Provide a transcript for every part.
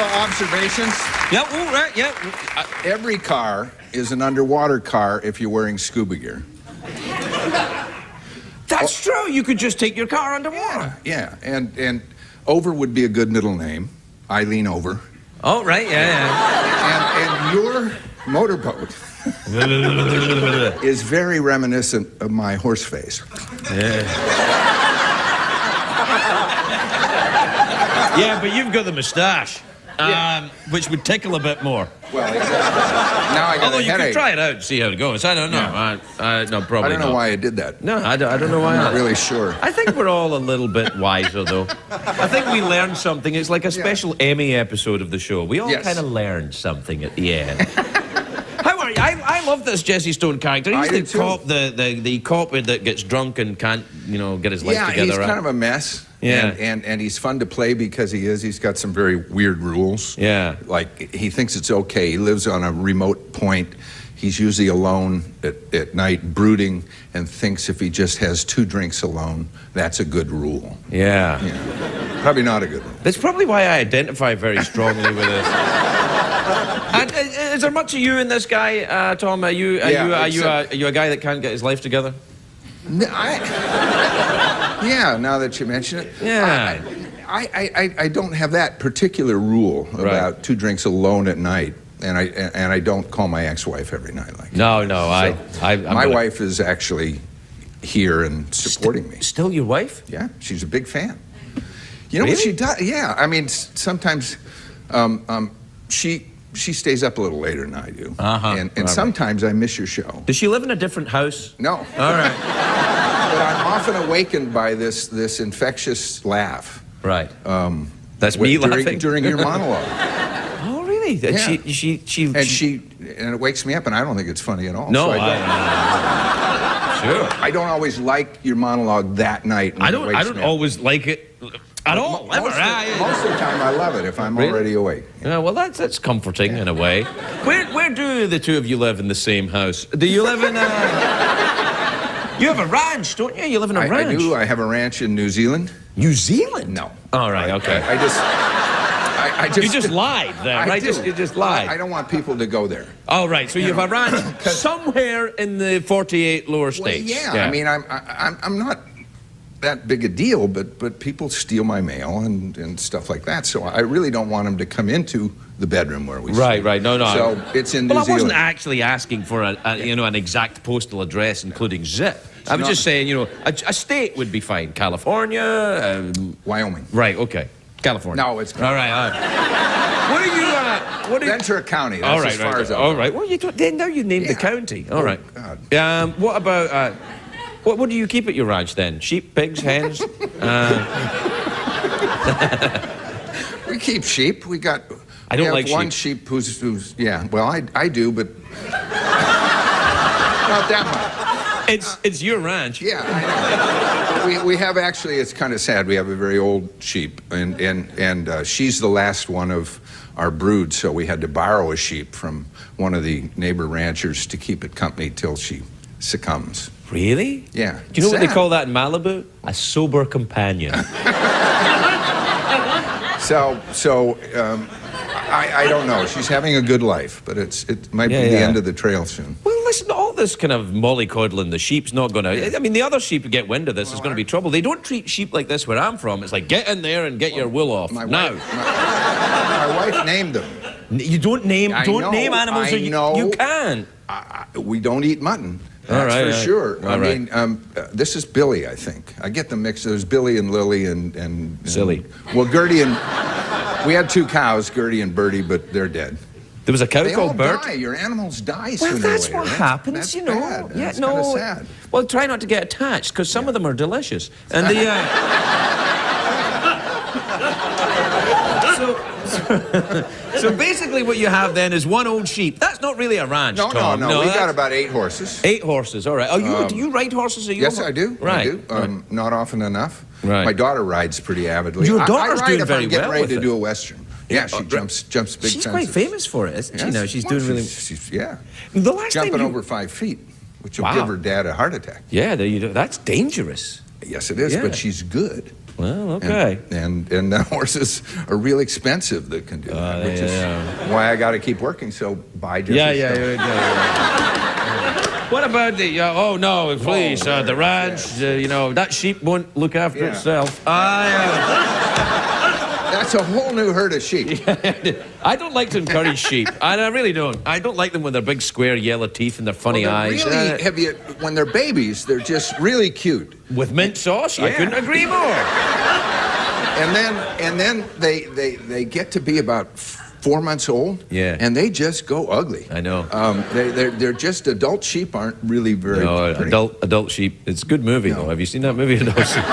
couple of observations. Yeah, all right, yeah. Every car is an underwater car if you're wearing scuba gear. That's true. You could just take your car underwater. Yeah, and Over would be a good middle name. Eileen Over. Oh, right, yeah. And your motorboat is very reminiscent of my horse face. Yeah, but you've got the moustache, which would tickle a bit more. Well, exactly. Now I got Although a you headache. could try it out and see how it goes. I don't know. No, probably I don't know not. why I did that. No, I don't know why. I'm not really sure. I think we're all a little bit wiser, though. I think we learned something. It's like a special Emmy episode of the show. We all kind of learned something at the end. How are you? I love this Jesse Stone character. He's the cop, the cop that gets drunk and can't, get his life together. Yeah, he's kind of a mess. Yeah. And he's fun to play because he's got some very weird rules. Yeah. Like, he thinks it's okay. He lives on a remote point. He's usually alone at night, brooding, and thinks if he just has 2 drinks alone, that's a good rule. Yeah. Probably not a good rule. That's probably why I identify very strongly with this. And, is there much of you in this guy, Tom? Are you a guy that can't get his life together? Yeah, now that you mention it. Yeah. I don't have that particular rule about 2 drinks alone at night, and I don't call my ex-wife every night like that. No, my wife is actually here and supporting me. Still your wife? Yeah, she's a big fan. You know what she does? Yeah, I mean, sometimes she stays up a little later than I do. And sometimes I miss your show. Does she live in a different house? No. All right. But I'm often awakened by this infectious laugh. Right. That's me laughing? During your monologue. Oh, really? Yeah. And it wakes me up, and I don't think it's funny at all. No, so sure. I don't always like your monologue that night. I don't always like it at all. Most of the time, I love it if I'm already awake. Yeah, well, that's comforting in a way. Where do the two of you live in the same house? Do you live in You have a ranch, don't you? You live in a ranch. I do. I have a ranch in New Zealand. New Zealand? No. All right, okay. I just... You just lied there, right? You just lied. I don't want people to go there. Oh, right. So you have a ranch somewhere in the 48 lower states. Well, yeah. I mean, I'm not that big a deal, but people steal my mail and stuff like that. So I really don't want them to come into the bedroom where we sleep. Right. No. So it's in New Zealand. Well, I wasn't actually asking for an exact postal address, including zip. I was just saying, a state would be fine. California, Wyoming. Right. Okay. California. No, it's all right. What are you? Ventura County. That's as far as all right. Well, now you named the county. All right. God. What about? What do you keep at your ranch then? Sheep, pigs, hens? We keep sheep. We got. I don't like one sheep who's yeah. Well, I do, but not that much. It's your ranch. Yeah, I know. We have actually. It's kind of sad. We have a very old sheep, and she's the last one of our brood. So we had to borrow a sheep from one of the neighbor ranchers to keep it company till she succumbs. Really? Yeah. Do you know what they call that in Malibu? A sober companion. I don't know. She's having a good life, but it might be the end of the trail soon. Well, listen, all this kind of mollycoddling, the sheep's not going to... I mean, the other sheep who get wind of this is going to be trouble. They don't treat sheep like this where I'm from. It's like, get in there and get your wool off. My now. My wife named them. You don't name animals. I know. You can. We don't eat mutton. That's for sure. I mean, this is Billy, I think. I get them mixed. There's Billy and Lily and Silly. Well, Gertie and... We had 2 cows, Gertie and Bertie, but they're dead. There was a cow called Bert? Die. Your animals die sooner or later. Well, that's what happens, That's you know. Bad. Yeah, that's kind of sad. Well, try not to get attached, because some of them are delicious. And the... So basically what you have then is one old sheep. That's not really a ranch, Tom. No. We got about 8 horses. 8 horses, all right. Oh, do you ride horses? Yes, I do. Right. I do. Not often enough. Right. My daughter rides pretty avidly. Your daughter's doing very well. I'm getting ready to do a Western. Yeah, she jumps big fences. She's quite famous for it, isn't she? Now she's doing really... Yeah. The last Jumping over 5 feet, which will give her dad a heart attack. Yeah, that's dangerous. Yes, it is, but she's good. Well, okay. And the horses are real expensive that can do that, which is why I got to keep working. So buy Jesse Stone. What about the? Oh no, please, the ranch. That sheep won't look after itself. That's a whole new herd of sheep. I don't like to encourage sheep. I really don't. I don't like them with their big square yellow teeth and their funny eyes. Really, when they're babies, they're just really cute. With mint sauce, I couldn't agree more. And then they get to be about 4 months old. Yeah. And they just go ugly. I know. They're just adult sheep aren't really very pretty. Adult sheep. It's a good movie though. Have you seen that movie? Adult Sheep?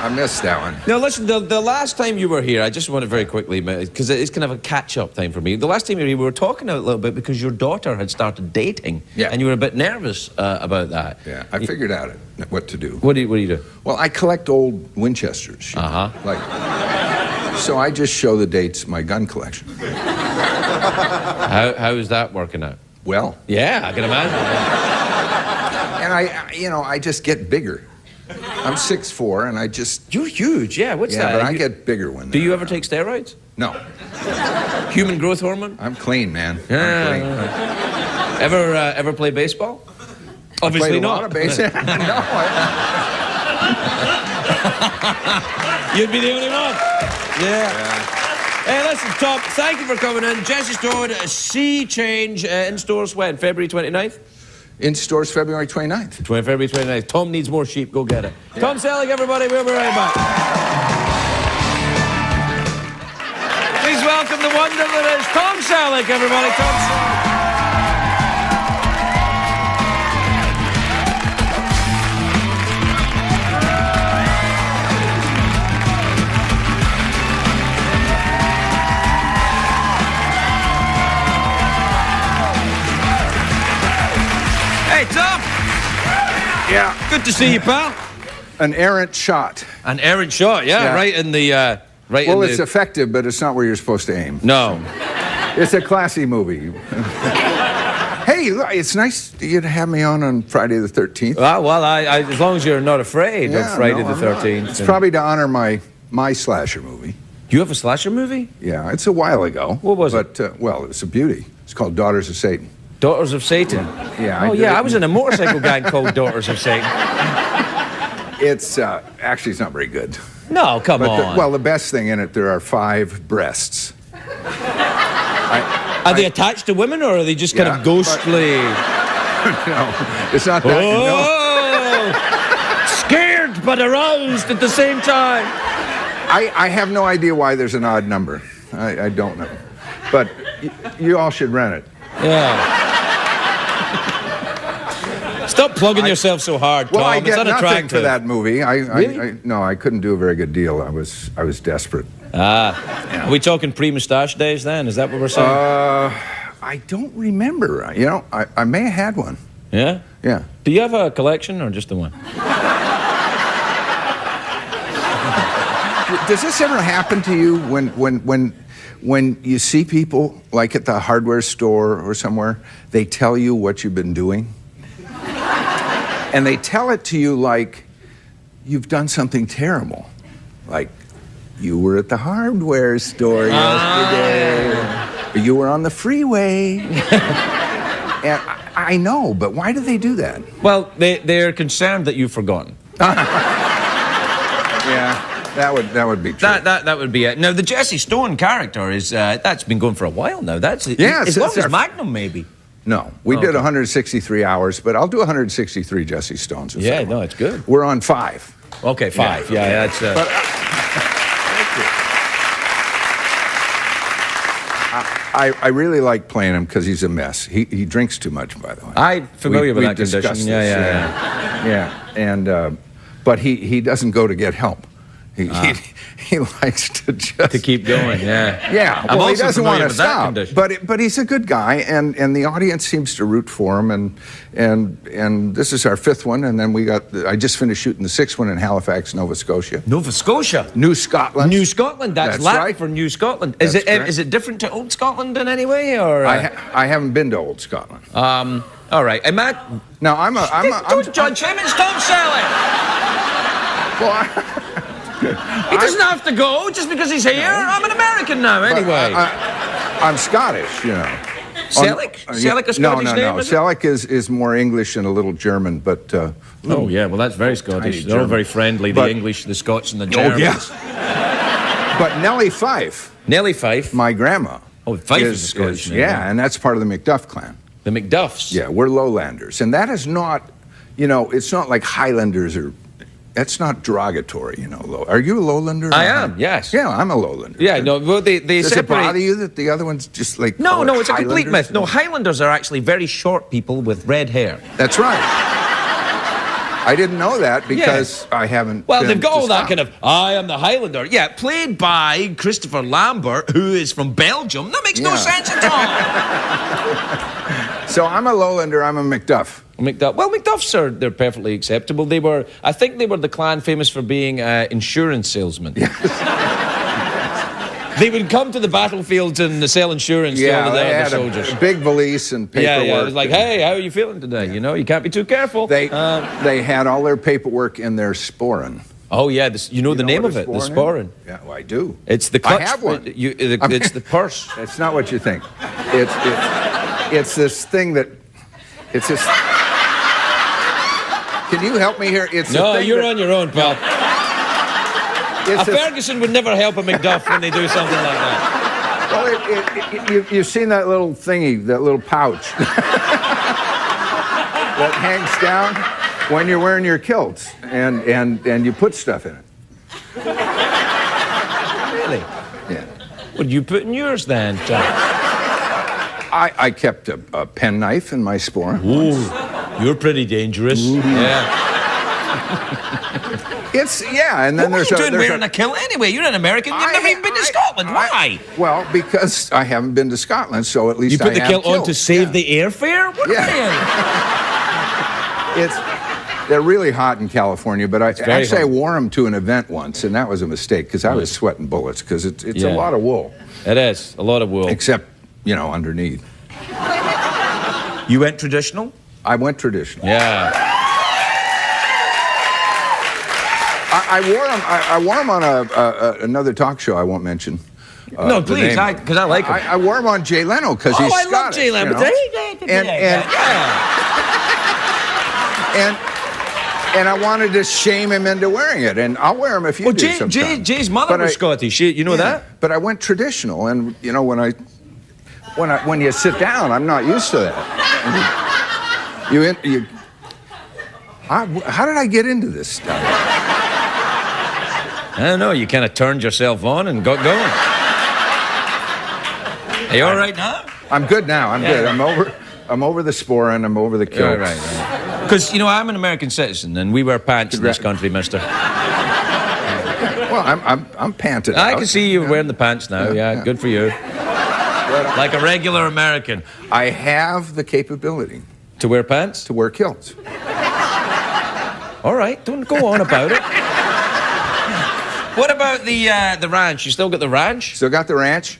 I missed that one. Now, listen, the last time you were here, I just want to very quickly, because it's kind of a catch-up time for me. The last time you were here, we were talking a little bit because your daughter had started dating. Yeah. And you were a bit nervous about that. Yeah, I figured out what to do. What do you do? Well, I collect old Winchesters. So I just show the dates my gun collection. How is that working out? Well. Yeah, I can imagine. And I just get bigger. I'm 6'4", and I just... You're huge, yeah. What's that? Yeah, but I get bigger when... Do you ever take steroids? No. Human growth hormone? I'm clean, man. Yeah. I'm clean. Ever play baseball? Obviously not. I played a lot of baseball. No. You'd be the only one. Yeah. Hey, listen, Tom, thank you for coming in. Jesse Stone, Sea Change, in stores when? February 29th? In stores February 29th. February 29th. Tom needs more sheep. Go get it. Yeah. Tom Selleck, everybody. We'll be right back. Please welcome the wonder that is Tom Selleck, everybody. Tom Selleck. Hey, Tom. Yeah. Good to see you, pal. An errant shot. An errant shot, yeah. Right in the... Well, it's effective, but it's not where you're supposed to aim. No. It's a classy movie. Hey, look, it's nice you to have me on Friday the 13th. Well, as long as you're not afraid of Friday the 13th. It's probably to honor my slasher movie. You have a slasher movie? Yeah, it's a while ago. What was it? But, well, it's a beauty. It's called Daughters of Satan. Daughters of Satan? Yeah. I was in a motorcycle gang called Daughters of Satan. It's, actually, it's not very good. No, come on. Well, the best thing in it, there are 5 breasts. Are they attached to women, or are they just kind of ghostly? No, it's not that. Oh! Scared but aroused at the same time. I have no idea why there's an odd number. I don't know. But you all should rent it. Yeah. Stop plugging yourself so hard, Tom. Well, I get nothing for that movie. Really? No, I couldn't do a very good deal. I was desperate. Are we talking pre-moustache days then? Is that what we're saying? I don't remember. You know, I may have had one. Yeah? Yeah. Do you have a collection or just the one? Does this ever happen to you when you see people, like at the hardware store or somewhere, they tell you what you've been doing? And they tell it to you like you've done something terrible. Like, you were at the hardware store yesterday. Or you were on the freeway. And I know, but why do they do that? Well, they're concerned that you've forgotten. Yeah, that would be true. That would be it. Now, the Jesse Stone character is that's been going for a while now. That's as long as Magnum, maybe. No, we did 163 hours, but I'll do 163 Jesse Stones. Yeah, no, it's good. We're on 5. Okay, 5. Yeah, that's. But, thank you. I really like playing him because he's a mess. He drinks too much, by the way. I'm familiar with that condition. Yeah. And but he doesn't go to get help. He likes to just keep going. Yeah. Yeah. Well, he doesn't want to stop. But he's a good guy, and the audience seems to root for him. And this is our 5th one, and then I just finished shooting the 6th one in Halifax, Nova Scotia. Nova Scotia. New Scotland. New Scotland. That's Latin right. For New Scotland. Is it different to Old Scotland in any way, or? I haven't been to Old Scotland. All right. And Matt. No, I'm John Chimins, Tom Selleck. Well, He doesn't have to go just because he's here. I'm an American now, anyway. I'm Scottish, you know. Selleck? Selleck a Scottish name, No. is it? Selleck is more English and a little German, but... Oh, yeah, well, that's very Scottish. They're all very friendly, the English, the Scots, and the Germans. yeah. But Nellie Fife... Nellie Fife? My grandma... Oh, Fife is a Scottish name. Yeah, and that's part of the McDuff clan. The McDuffs? Yeah, we're lowlanders. And that is not, you know, it's not like Highlanders or... That's not derogatory, you know. Are you a lowlander? I am, yes. Yeah, I'm a lowlander. Yeah, no, well, they Does separate... it bother you that the other one's just like... No, it's a complete Highlanders? myth. No, Highlanders are actually very short people with red hair. That's right. I didn't know that because I haven't. Well, been they've got to all that Scotland. kind of, I am the Highlander. Yeah, played by Christopher Lambert, who is from Belgium. That makes no sense at all. So I'm a lowlander, I'm a McDuff. McDuff. Well, McDuffs they're perfectly acceptable. I think they were the clan famous for being insurance salesmen. They would come to the battlefields and sell insurance to all the they other had soldiers. a big valise and paperwork. Yeah, it was like, hey, how are you feeling today? You know, you can't be too careful. They had all their paperwork in their sporran. Oh, yeah, you know the name what of a it, the sporran sporran. Yeah, well, I do. It's the clutch. I have one. It's the purse. That's not what you think. It's this thing that... It's this... Can you help me here? No, you're on your own, pal. A Ferguson would never help a McDuff when they do something like that. Well, you've seen that little thingy, that little pouch that hangs down when you're wearing your kilts, and you put stuff in it. Really? Yeah. What did you put in yours then, John? I kept a penknife in my sporran. Ooh, you're pretty dangerous. Ooh. Yeah. And then what are you doing wearing a kilt anyway? You're an American. You've never even been to Scotland. Why? Well, because I haven't been to Scotland, so at least you put the kilt on to save the airfare? What are you? They're really hot in California, but I wore them to an event once, and that was a mistake because I was sweating bullets because it's a lot of wool. It is a lot of wool. Except, you know, underneath. You went traditional? I went traditional. Yeah. I wore them on another talk show I won't mention. No, please, because I like him. I wore them on Jay Leno because he's Scottish. I love Jay Leno. And I wanted to shame him into wearing it, and I'll wear them if you do sometime. Jay's mother was Scottish. You know that? But I went traditional, and you know when you sit down, I'm not used to that. How did I get into this stuff? I don't know. You kind of turned yourself on and got going. Are you all right now? I'm good now. I'm good. I'm over the sporran. I'm over the kilts. Right. Because, you know, I'm an American citizen, and we wear pants in this country, mister. Well, I'm panted out. I can see you wearing the pants now. Yeah, good for you. Like a regular American. I have the capability. To wear pants? To wear kilts. All right, don't go on about it. What about the ranch? You still got the ranch? Still got the ranch.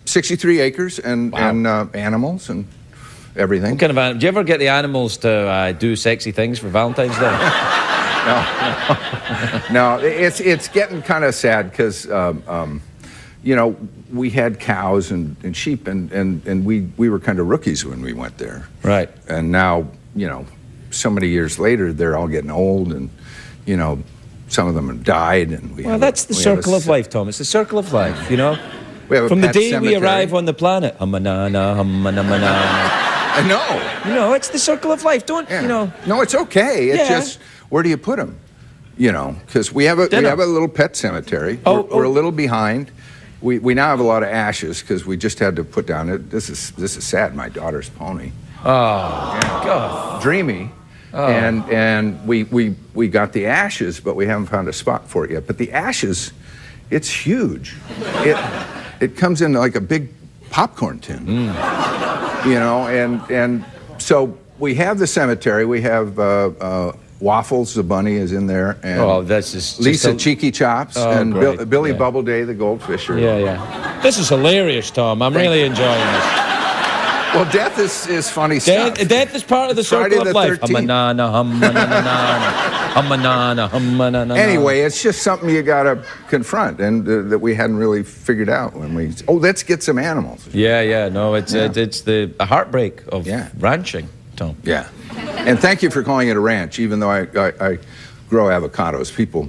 63 acres and animals and everything. What kind of animals? Do you ever get the animals to do sexy things for Valentine's Day? No. It's getting kind of sad because, you know, we had cows and sheep and we were kind of rookies when we went there. Right. And now, you know, so many years later, they're all getting old and, you know, some of them have died. And that's the circle of life, Tom. It's the circle of life, you know? From the day we arrive on the planet. Hum-a-na-na, hum-a-na-na-na. No. You know, it's the circle of life. Don't, you know. No, it's okay. It's just, where do you put them? You know, because we have a little pet cemetery. We're a little behind. We now have a lot of ashes because we just had to put down it. This is sad. My daughter's pony. Oh, God. Dreamy. Oh. And we got the ashes, but we haven't found a spot for it yet. But the ashes, it's huge. It comes in like a big popcorn tin. You know, and so we have the cemetery. We have Waffles, the bunny, is in there, and that's just Lisa Cheeky Chops, and Billy Bubbleday, the goldfisher. Yeah. This is hilarious, Tom. I'm really enjoying this. Well, death is funny stuff. Death is part of the Friday circle of the life. 13th. Anyway, it's just something you got to confront, and that we hadn't really figured out when we. Oh, let's get some animals. Yeah. No, it's the heartbreak of ranching, Tom. Yeah, and thank you for calling it a ranch, even though I grow avocados. People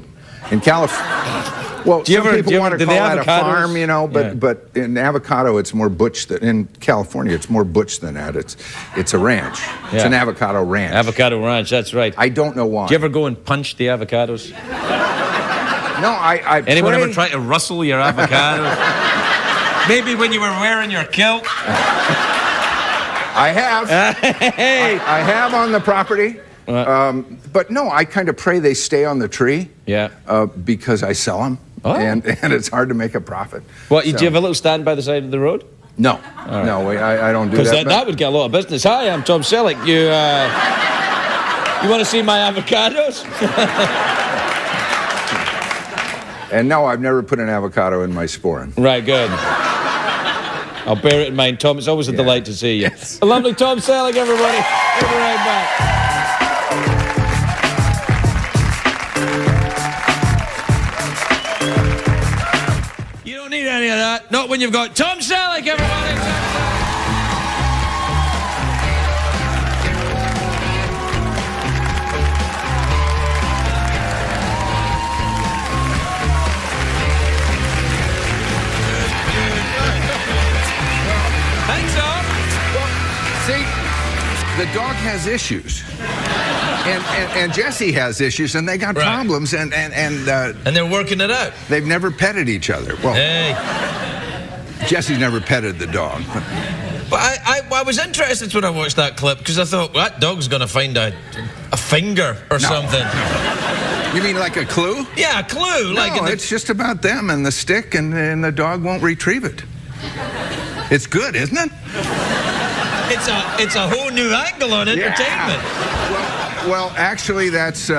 in California. Well, some people want to call that a farm, you know, but in avocado, it's more butch than in California. It's more butch than that. It's a ranch. Yeah. It's an avocado ranch. Avocado ranch. That's right. I don't know why. Do you ever go and punch the avocados? No, I. Anyone ever try to rustle your avocados? Maybe when you were wearing your kilt. I have. Hey. I have on the property. But no, I kind of pray they stay on the tree. Yeah. Because I sell them. Oh. And it's hard to make a profit. What, do you have a little stand by the side of the road? No. Right. No, I don't do that. Because that would get a lot of business. Hi, I'm Tom Selleck. You want to see my avocados? And no, I've never put an avocado in my sporin. Right, good. I'll bear it in mind, Tom. It's always a delight to see you. Yes. A lovely Tom Selleck, everybody. We'll be right back. You don't need any of that. Not when you've got Tom Selleck, everybody. Thanks, Tom. Well, see, the dog has issues. And Jesse has issues, and they got problems, and they're working it out. They've never petted each other. Well, Jesse's never petted the dog. But I was interested when I watched that clip because I thought, well, that dog's going to find a finger or something. You mean like a clue? Yeah, a clue. No, it's just about them and the stick, and the dog won't retrieve it. It's good, isn't it? It's a whole new angle on entertainment. Well, actually, that's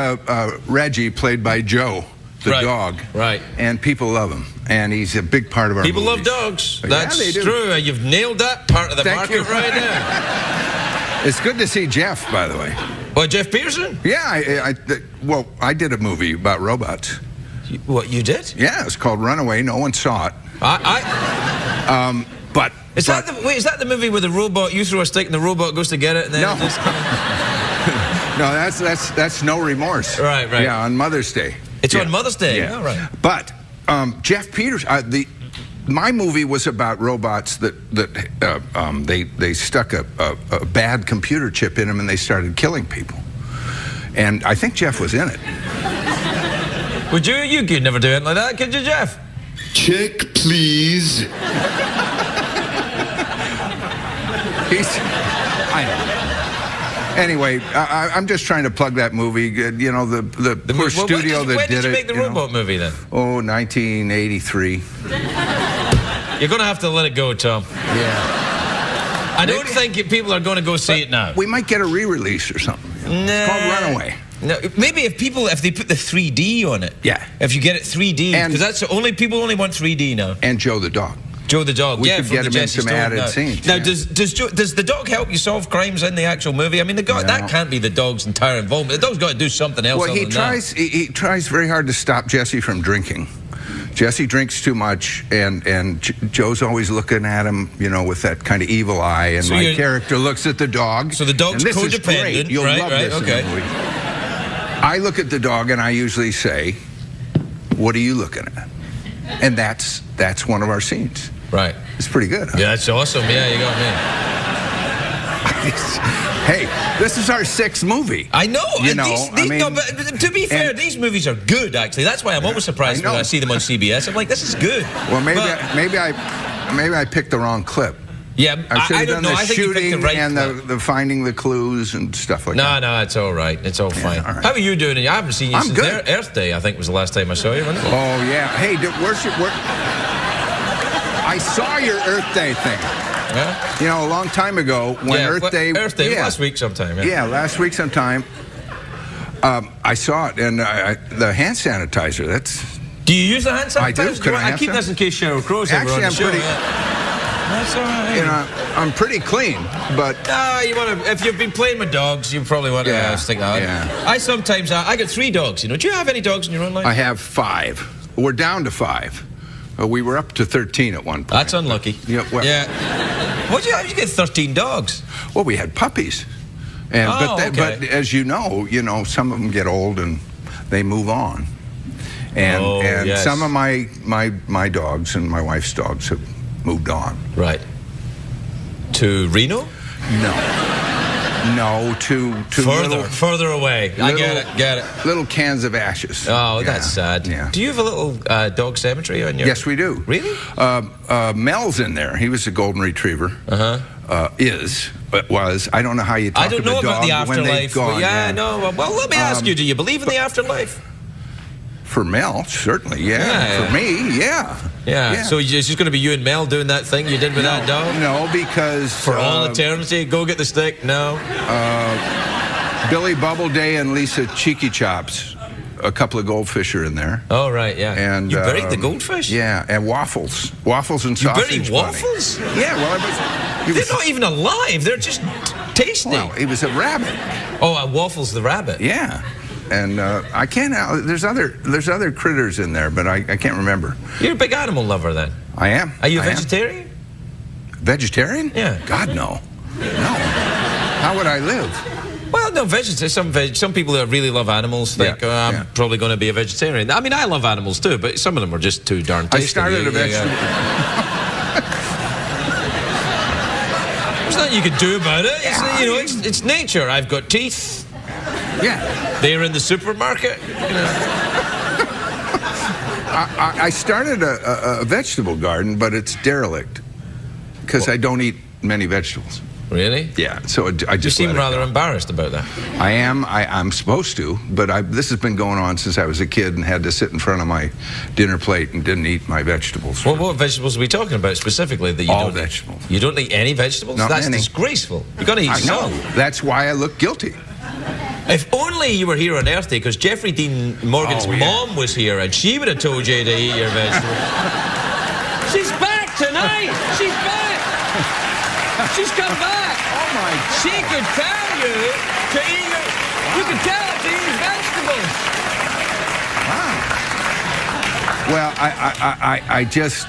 Reggie, played by Joe, the dog. Right. And people love him, and he's a big part of our People movies. love dogs. That's true. You've nailed that part of the market right now. It's good to see Jeff, by the way. What, Jeff Pearson? Yeah, I did a movie about robots. What, you did? Yeah, it's called Runaway. No one saw it. But is that the movie where the robot, you throw a stick and the robot goes to get it and then no. No, that's No Remorse. Right. Yeah, on Mother's Day. It's on Mother's Day. Yeah. Oh, right. But Jeff Peters, my movie was about robots that they stuck a bad computer chip in them and they started killing people. And I think Jeff was in it. Would you? You could never do anything like that, could you, Jeff? Check, please. I know. Anyway, I'm just trying to plug that movie. You know, the poor studio that did it. When did you make the robot movie then? Oh, 1983. You're going to have to let it go, Tom. Yeah. I don't think people are going to go see it now. We might get a re-release or something. Nah. It's called Runaway. No, maybe if they put the 3D on it. Yeah. If you get it 3D, because that's people only want 3D now. And Joe the dog. Joe the dog. We could get him in some added scenes. Now, does the dog help you solve crimes in the actual movie? I mean, that can't be the dog's entire involvement. The dog's got to do something else. Well, he tries very hard to stop Jesse from drinking. Jesse drinks too much, and Joe's always looking at him, you know, with that kind of evil eye. And so my character looks at the dog. So the dog's codependent. This is great. You'll love this in the movie. I look at the dog and I usually say, "What are you looking at?" And that's one of our scenes. Right. It's pretty good. Huh? Yeah, that's awesome. Yeah, you got me. Hey, this is our 6th movie. I know. You know, but to be fair, these movies are good, actually. That's why I'm always surprised when I see them on CBS. I'm like, this is good. Well, maybe I picked the wrong clip. Yeah, I don't know. I think you picked the right and clip. the finding the clues and stuff like that. No, it's all right. It's all fine. All right. How are you doing? I haven't seen you since good. Earth Day, I think was the last time I saw you, wasn't it? Oh, yeah. Hey, I saw your Earth Day thing. Yeah? You know, a long time ago when Earth Day... Earth Day, last week sometime. Yeah, last week sometime. I saw it, and the hand sanitizer, that's... Do you use the hand sanitizer? I do. I keep this in case Sheryl Crow's ever on the show. That's all right. You know, I'm pretty clean, but You want to? If you've been playing with dogs, you probably want to stick that. Yeah. I sometimes I got 3 dogs. You know, do you have any dogs in your own life? I have 5. We're down to 5. We were up to 13 at one point. That's unlucky. Yeah. Well, How'd you get 13 dogs? well, we had puppies, and Okay. but as you know, some of them get old and they move on, and yes. some of my dogs and my wife's dogs have moved on. Right. To Reno? No, to Further away. I get it. Little cans of ashes. Oh, Yeah, that's sad. Yeah. Do you have a little dog cemetery on your... Yes, we do. Really? Mel's in there. He was a golden retriever. Was. I don't know how you talk I don't to know the about dog the when they've afterlife. gone. Yeah, no. Well, let me ask you, do you believe in the afterlife? For Mel, certainly, yeah. Yeah. For me, yeah. Yeah. So it's just going to be you and Mel doing that thing you did with that dog? No, because... For all eternity? Go get the stick? No? Billy Bubbleday and Lisa Cheeky Chops, a couple of goldfish are in there. Oh, right, yeah. And you buried the goldfish? Yeah, and waffles. Waffles and sausage buried bunny. waffles? Yeah, well, They're not even alive. They're just tasty. Well, he was a rabbit. Oh, Waffles the rabbit. Yeah. And I can't... There's other critters in there, but I can't remember. You're a big animal lover, then. I am. Are you a I am. vegetarian? Vegetarian? Yeah. God, no. No. How would I live? Well, no, some people that really love animals think, I'm probably going to be a vegetarian. I mean, I love animals too, but some of them are just too darn tasty. I started a vegetable... There's nothing you can do about it. It's nature. I've got teeth. Yeah. They're in the supermarket. I started a vegetable garden, but it's derelict because I don't eat many vegetables. Really? Yeah, so I just You seem let it rather go. embarrassed about that. I am. I'm supposed to, but this has been going on since I was a kid and had to sit in front of my dinner plate and didn't eat my vegetables. Well, what vegetables are we talking about specifically that you All don't vegetables. eat? You don't eat any vegetables? Not That's many. disgraceful. You've got to eat I know. some. That's why I look guilty. If only you were here on Earth Day, because Jeffrey Dean Morgan's mom was here and she would have told you to eat your vegetables. She's back tonight! She's back! She's come back! Oh my! She could tell you to eat your... You could tell her to eat vegetables! Well, I just,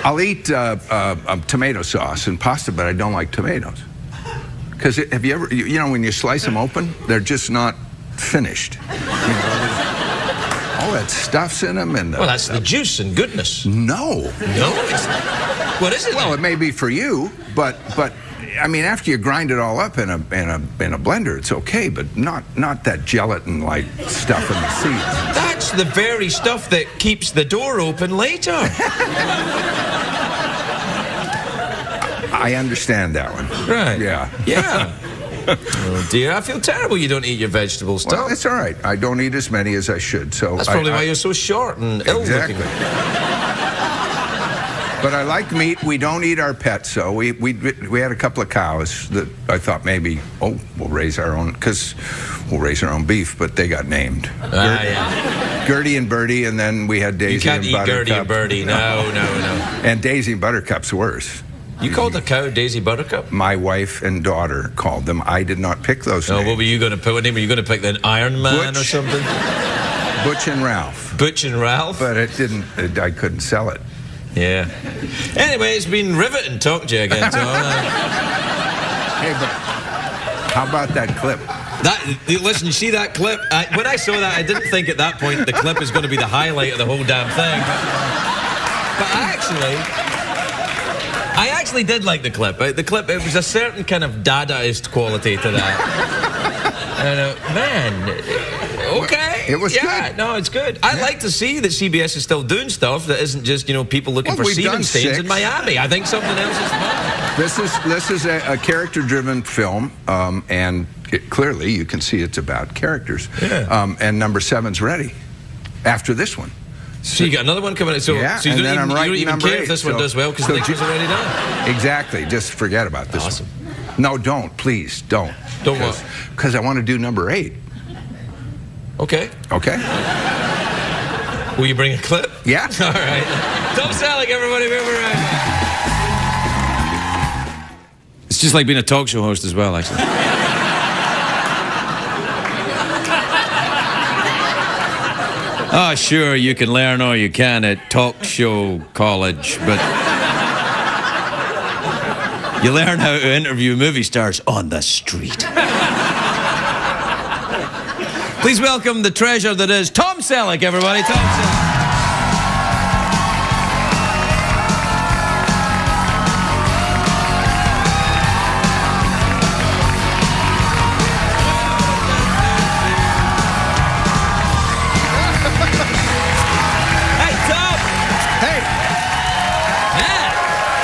I'll eat tomato sauce and pasta, but I don't like tomatoes. Because have you ever, when you slice them open, they're just not finished. All that stuff's in them, and Well, that's the juice and goodness. no. No? What is it? Well, it may be for you, but I mean, after you grind it all up in a blender, it's okay, but not that gelatin like stuff in the seeds. That's the very stuff that keeps the door open later. I understand that one. Right. Yeah. Yeah. Oh dear, I feel terrible you don't eat your vegetables, Tom. Well, it's all right. I don't eat as many as I should. So That's probably why you're so short and exactly. ill-looking. But I like meat. We don't eat our pets, so we had a couple of cows that I thought maybe we'll raise our own beef, but they got named. Yeah. Gertie and Birdie, and then we had Daisy You can't and eat Buttercup. Gertie and Birdie. No. And Daisy and Buttercup's worse. You called the cow Daisy Buttercup? My wife and daughter called them. I did not pick those Oh, names. what were you going to put? What name were you going to pick then? Iron Man Butch. or something? Butch and Ralph. Butch and Ralph? But it didn't. I couldn't sell it. Yeah. Anyway, it's been riveting talking to you again, Tom. Hey, but how about that clip? Listen, you see that clip? When I saw that, I didn't think at that point the clip is going to be the highlight of the whole damn thing. But I actually did like the clip. The clip, it was a certain kind of Dadaist quality to that. And, man, okay. It was good. No, it's good. I like to see that CBS is still doing stuff that isn't just, people looking Well, for we've semen done stains 6. in Miami. I think something else is fun. This is a character-driven film, and clearly you can see it's about characters. Yeah. And number 7's ready after this one. So you got another one coming out. So, Yeah, so you and don't then even, I'm writing you don't even number care if 8, this one so- does well because so the next ju- one's already done. Exactly. Just forget about this Awesome. one. No, don't. Please, don't. Don't what? Because I want to do number 8. Okay. Okay? Will you bring a clip? Yeah. All right. Tom Selleck, everybody. We're right. It's just like being a talk show host as well, actually. Oh, sure, you can learn all you can at talk show college, but you learn how to interview movie stars on the street. Please welcome the treasure that is Tom Selleck, everybody. Tom Selleck.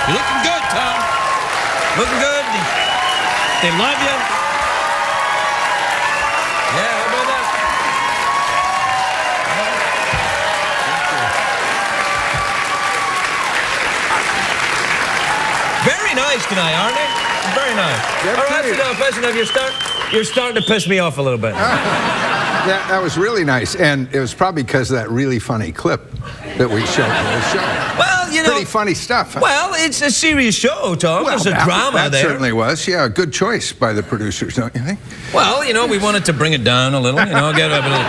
You're looking good, Tom. Looking good. They love you. Yeah, how about that? Very nice tonight, aren't they? Very nice. All right, sit down, President. You're starting to piss me off a little bit. That was really nice, and it was probably because of that really funny clip that we showed on the show. Well, you know, pretty funny stuff. Well, it's a serious show, Tom. Well, There's a drama that there. Certainly was. Yeah, good choice by the producers, don't you think? Well, you know, we wanted to bring it down a little. You know, get a little.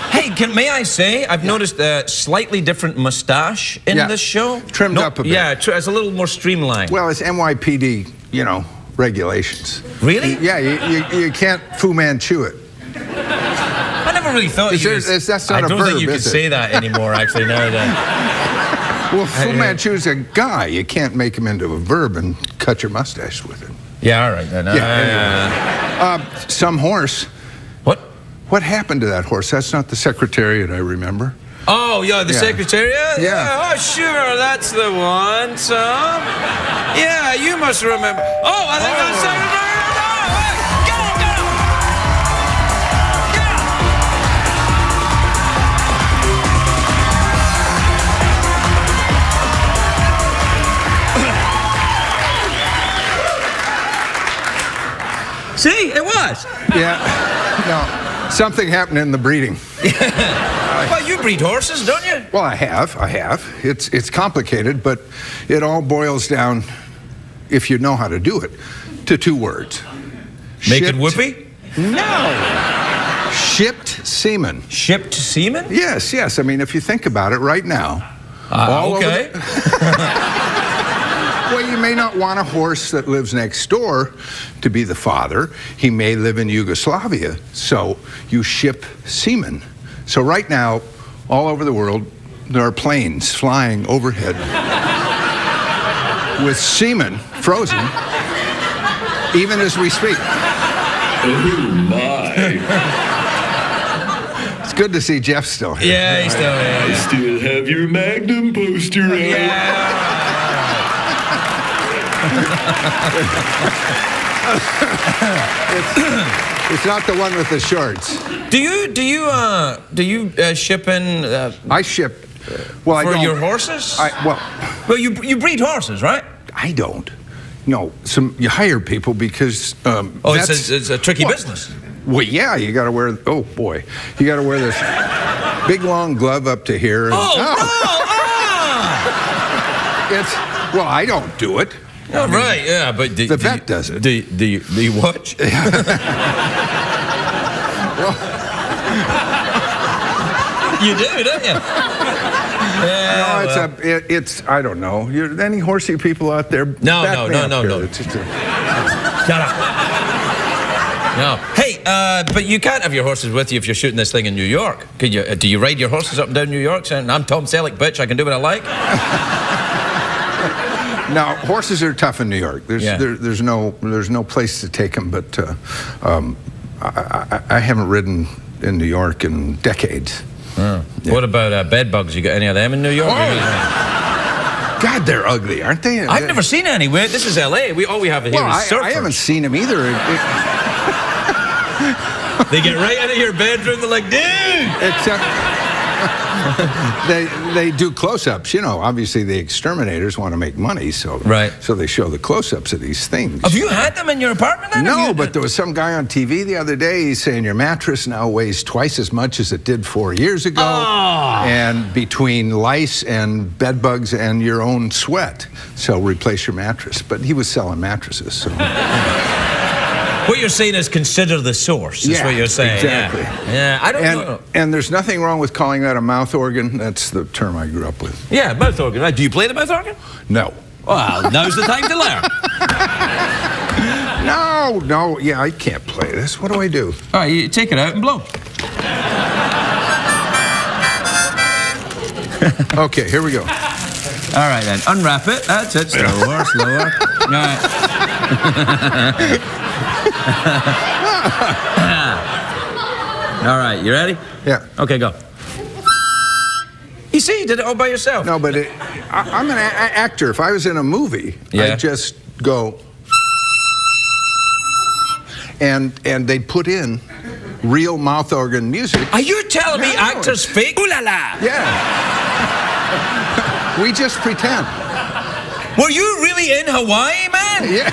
Hey, may I say I've noticed a slightly different mustache in this show. Trimmed up a bit. Yeah, it's a little more streamlined. Well, it's NYPD, you know, regulations. Really? Yeah, you can't Fu Manchu it. I never really thought that's not I a don't verb, think you could say that anymore, actually, now that... Well, Fu Manchu's a guy. You can't make him into a verb and cut your mustache with it. Yeah, all right. Then. Some horse. What? What happened to that horse? That's not the Secretariat, I remember. Oh, yeah, the Secretariat? Yeah. Oh, sure, that's the one, Tom. Yeah, you must remember. Oh, I think that's Secretariat. See, it was. Yeah. No, something happened in the breeding. Well, you breed horses, don't you? Well, I have. It's complicated, but it all boils down, if you know how to do it, to two words. Make it whoopee? No. Shipped semen. Shipped semen? Yes. I mean, if you think about it right now. Okay. Well, you may not want a horse that lives next door to be the father. He may live in Yugoslavia, so you ship semen. So right now, all over the world, there are planes flying overhead with semen frozen, even as we speak. Oh, my. It's good to see Jeff still here. Yeah, he's still here. I still have your Magnum poster out. Yeah. It's not the one with the shorts. Do you ship in? I ship. Well, I for don't. your horses? Well, you breed horses, right? I don't. No, you hire people because. It's a tricky business. Well, yeah, you got to wear. Oh boy, you got to wear this big long glove up to here. And, Well, I don't do it. Oh, right, yeah, but the vet does it. Do you watch? Well, you do, don't you? Yeah, no, it's I don't know. Any horsey people out there? No. It's just Shut up. No. Hey, but you can't have your horses with you if you're shooting this thing in New York. Could you? Do you ride your horses up and down New York saying, "I'm Tom Selleck, bitch. I can do what I like"? Now, horses are tough in New York. There's no place to take them. But I haven't ridden in New York in decades. Oh. Yeah. What about bed bugs? You got any of them in New York? God, they're ugly, aren't they? I've never seen any. This is L.A. All we have here is surfers. I haven't seen them either. They get right out of your bedroom. They're like, dude. they do close-ups. You know, obviously the exterminators want to make money, so so they show the close-ups of these things. Have you had them in your apartment then? No, but there was some guy on TV the other day. He's saying your mattress now weighs twice as much as it did 4 years ago, and between lice and bed bugs and your own sweat, so replace your mattress. But he was selling mattresses, so. What you're saying is consider the source, is what you're saying. Exactly. Yeah, I don't know. And there's nothing wrong with calling that a mouth organ. That's the term I grew up with. Yeah, mouth organ. Right. Do you play the mouth organ? No. Well, now's the time to learn. No, yeah, I can't play this. What do I do? All right, you take it out and blow. Okay, here we go. All right, then. Unwrap it. That's it. Slower, slower. All right. All right, you ready? Yeah. Okay, go. You see, you did it all by yourself. No, but I'm an actor. If I was in a movie, I'd just go, and they'd put in real mouth organ music. Are you telling me actors fake? Ooh la la! Yeah. We just pretend. Were you really in Hawaii, man? Yeah.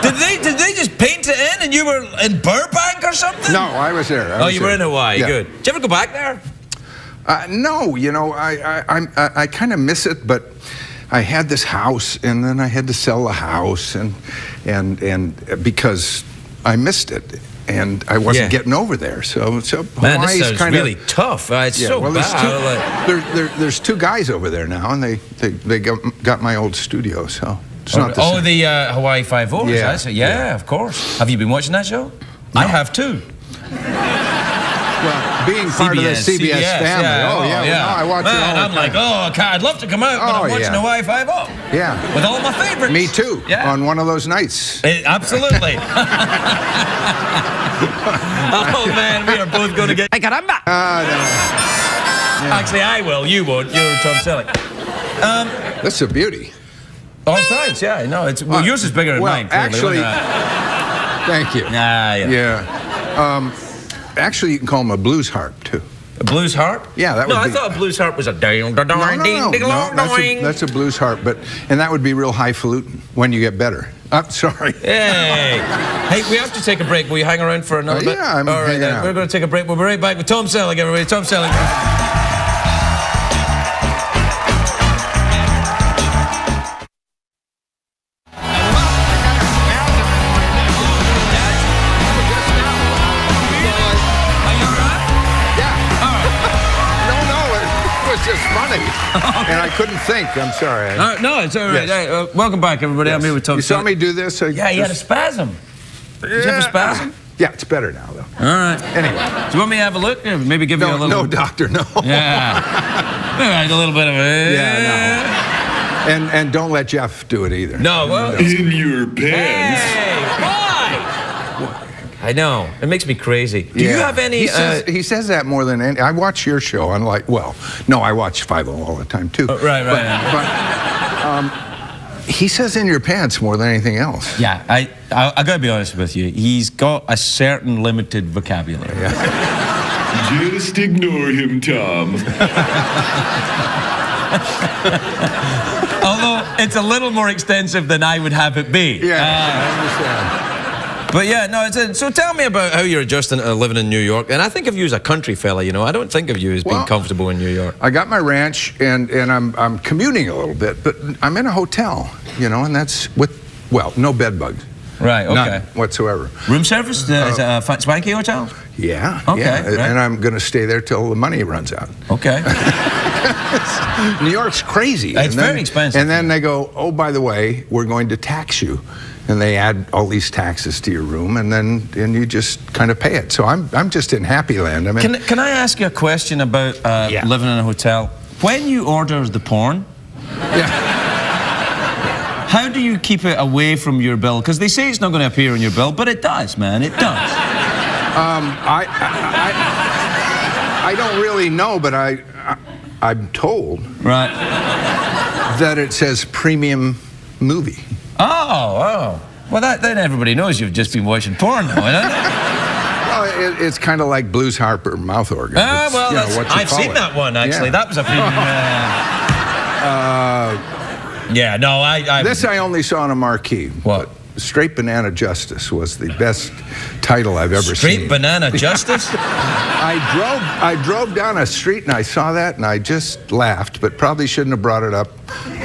Did they just paint it in and you were in Burbank or something? No, I was there. You were in Hawaii. Yeah. Good. Did you ever go back there? No, you know, I kind of miss it, but I had this house, and then I had to sell the house, and because I missed it, and I wasn't getting over there. So man, this Hawaii's sounds kind really tough. It's so bad. There's two guys over there now, and they got my old studio, so it's not the same. The Hawaii Five-0. Yeah. Yeah, of course. Have you been watching that show? No. I have too. Well, being part of the CBS family. Yeah. Well, I watch it all the I'm time. like, I'd love to come out, but I'm watching Hawaii Five-0. Yeah. With all my favorites. Me too. Yeah. On one of those nights. Absolutely. Oh man, we are both going to get. Hey, caramba! Actually, I will. You won't. You're Tom Selleck. That's a beauty. All sides, yeah. I know. Yours is bigger than mine. Actually, thank you. Yeah. Actually, you can call him a blues harp too. A blues harp? Yeah, that would be. I thought a blues harp was a ding, ding, ding, ding, ding. That's a blues harp, and that would be real highfalutin when you get better. I'm sorry. Hey, we have to take a break. Will you hang around for another bit? Yeah, I'm hanging out. We're going to take a break. We'll be right back with Tom Selleck, everybody. Tom Selleck. Just funny, and I couldn't think. I'm sorry. No, it's all right. Yes. Hey, welcome back, everybody. I'm here with Tom. You saw me do this? Yeah, you had a spasm. Did you have a spasm? Yeah, it's better now, though. All right. Anyway. Do you want me to have a look? Maybe give you a little... No, doctor, no. Yeah. Maybe a little bit of a... Yeah, no. And don't let Jeff do it either. No, well... In your pants. Hey, why? I know. It makes me crazy. Do you have any... He says that more than any... I watch your show. I watch 5-0 all the time, too. Right. But he says in your pants more than anything else. Yeah, I gotta be honest with you. He's got a certain limited vocabulary. Yeah. Just ignore him, Tom. Although it's a little more extensive than I would have it be. Yeah, I understand. But yeah, no, so tell me about how you're adjusting to living in New York. And I think of you as a country fella, you know. I don't think of you as being comfortable in New York. I got my ranch, and I'm commuting a little bit, but I'm in a hotel, you know, and that's no bed bugs. Right, okay. None whatsoever. Room service? Is it a swanky hotel? Yeah. Okay. Yeah. Right. And I'm going to stay there till the money runs out. Okay. New York's crazy. It's very expensive. And then they go, oh, by the way, we're going to tax you. And they add all these taxes to your room, and you just kind of pay it. So I'm just in happy land. I mean, can I ask you a question about living in a hotel? When you order the porn, how do you keep it away from your bill? Because they say it's not going to appear on your bill, but it does, man. It does. I don't really know, but I'm told that it says premium movie. Oh. Well, then everybody knows you've just been watching porn, though, isn't it? Well, it's kind of like Blues Harper mouth organ. Ah, It's, well, you know, that's, what you I've call seen it. that one, actually. Yeah. That was a pretty... yeah, no, I... This I only saw on a marquee. What? But Straight Banana Justice was the best title I've ever seen. Straight Banana Justice? I drove down a street and I saw that and I just laughed, but probably shouldn't have brought it up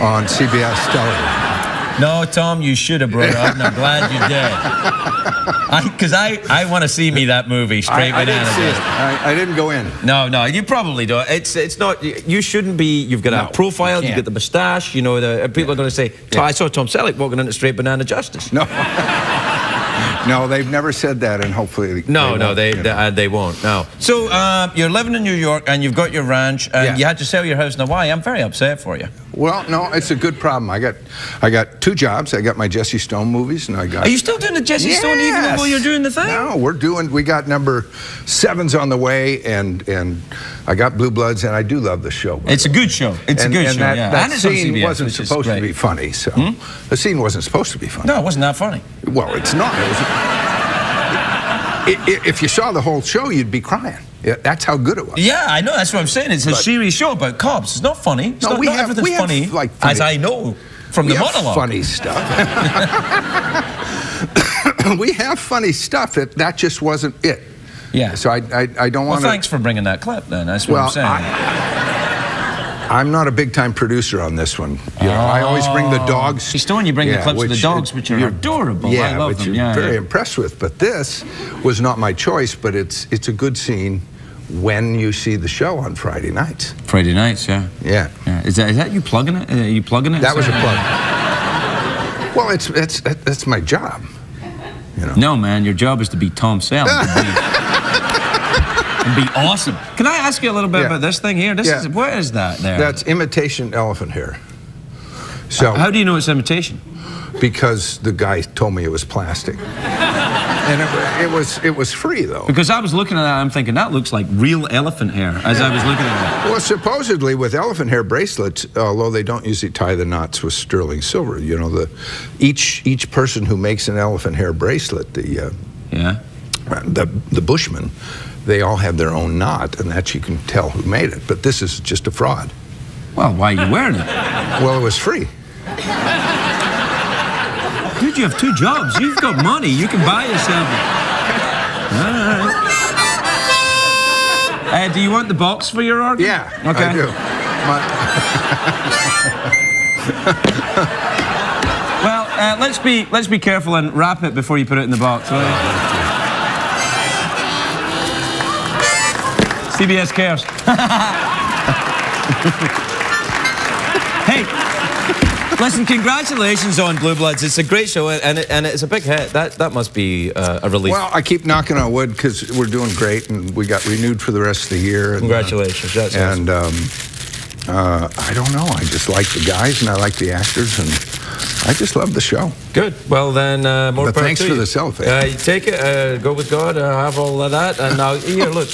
on CBS television. No, Tom, you should have brought it up, and I'm glad you did. Because I want to see me that movie, Straight I Banana didn't see it. Justice. I didn't go in. No, you probably don't. It's not. You shouldn't be. You've got a profile. You've got the moustache. You know, people are going to say, I saw Tom Selleck walking into Straight Banana Justice. No. No, they've never said that, and hopefully they won't. No. So you're living in New York, and you've got your ranch, and you had to sell your house in Hawaii. I'm very upset for you. Well, no, it's a good problem. I got 2 jobs. I got my Jesse Stone movies, and I got. Are you still doing the Jesse Stone even though you're doing the thing? No, we got number 7s on the way, and I got Blue Bloods, and I do love the show. It's a good show. It's a good show. That it's on scene CBS, wasn't supposed to be funny. So the scene wasn't supposed to be funny. No, it wasn't that funny. Well, it's not. If you saw the whole show, you'd be crying. That's how good it was. Yeah, I know. That's what I'm saying. It's a serious show about cops. It's not funny. It's not everything's funny, like as I know from the monologue. Funny stuff. We have funny stuff. That just wasn't it. Yeah. So I don't want to. Well, thanks for bringing that clip. Then that's what I'm saying. I'm not a big-time producer on this one. You know, I always bring the dogs. She's Stone, you bring the clips of the dogs, which are adorable. Yeah, I love which them. you're very impressed with. But this was not my choice, but it's a good scene when you see the show on Friday nights. Friday nights, yeah. Yeah. Is that you plugging it? Are you plugging it? That was a plug. Well, that's my job. You know. No, man, your job is to be Tom Selleck. And be awesome. Can I ask you a little bit about this thing here? What is that there? That's imitation elephant hair. So how do you know it's imitation? Because the guy told me it was plastic. And it was free though. Because I was looking at that, I'm thinking that looks like real elephant hair as I was looking at it. Well, supposedly with elephant hair bracelets, although they don't usually tie the knots with sterling silver, you know, each person who makes an elephant hair bracelet, the Bushmen, they all have their own knot, and that you can tell who made it. But this is just a fraud. Well, why are you wearing it? Well, it was free. Dude, you have 2 jobs. You've got money. You can buy yourself All right. Do you want the box for your organ? Yeah, okay. I do. Well, let's be careful and wrap it before you put it in the box. Right? CBS cares. Hey, listen, congratulations on Blue Bloods. It's a great show, and it's a big hit. That must be a relief. Well, I keep knocking on wood because we're doing great, and we got renewed for the rest of the year. And, congratulations. That's awesome. I don't know. I just like the guys, and I like the actors, and I just love the show. Good. Well, then, more but power thanks to for you. the selfie. You take it, go with God, have all of that, and now, here, look,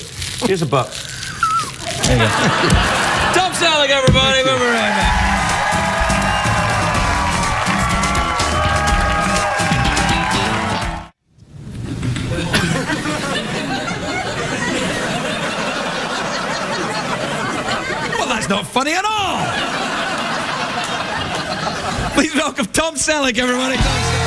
here's a buck. There you go. Tom Selleck, everybody. We'll be right back. Well, that's not funny at all. Please welcome Tom Selleck, everybody. Tom Selleck.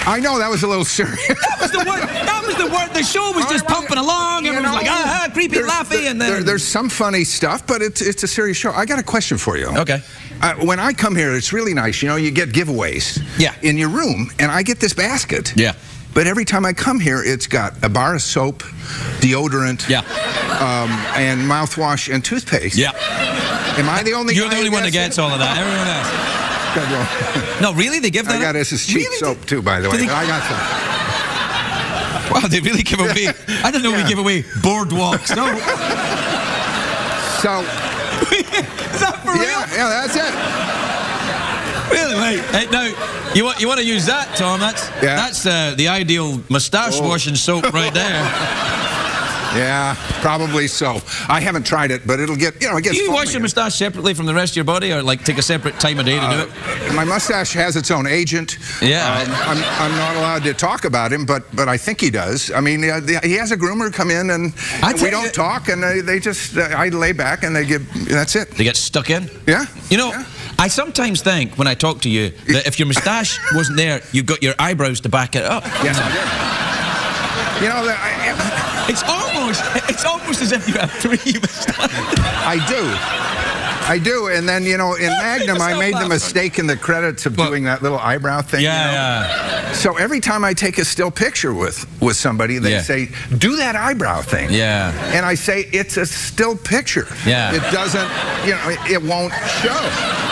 I know that was a little serious. That was the word. The show was just pumping along. Everyone was like, creepy, laughy, and then there's some funny stuff, but it's a serious show. I got a question for you. Okay. When I come here, it's really nice. You know, you get giveaways. Yeah. In your room, and I get this basket. Yeah. But every time I come here, it's got a bar of soap, deodorant, and mouthwash and toothpaste. Yeah. Am I the only? You're the only one that gets all of that. Everyone else. No, really? They give that? I got this is cheap soap too, by the way. I got some. Wow, they really give away. I didn't know we give away boardwalks. No. So, Is that for real? yeah, that's it. Really, mate? Hey, now, you want to use that, Tom? That's the ideal moustache washing soap right there. Yeah, probably so. I haven't tried it, but it'll get, it gets Do you foamy. wash your moustache separately from the rest of your body, or like take a separate time of day to do it? My mustache has its own agent. Yeah. I'm not allowed to talk about him, but I think he does. I mean, he has a groomer come in, and we don't talk, and they just, I lay back, and that's it. They get stuck in? Yeah. You know, Yeah. I sometimes think when I talk to you that if your moustache wasn't there, you've got your eyebrows to back it up. Yes, I did. You know, It's almost as if you have three moustaches. I do, and then, in Magnum, I made the mistake in the credits of doing that little eyebrow thing. Yeah. So every time I take a still picture with somebody, they say, do that eyebrow thing. Yeah. And I say, it's a still picture. Yeah. It doesn't, it won't show.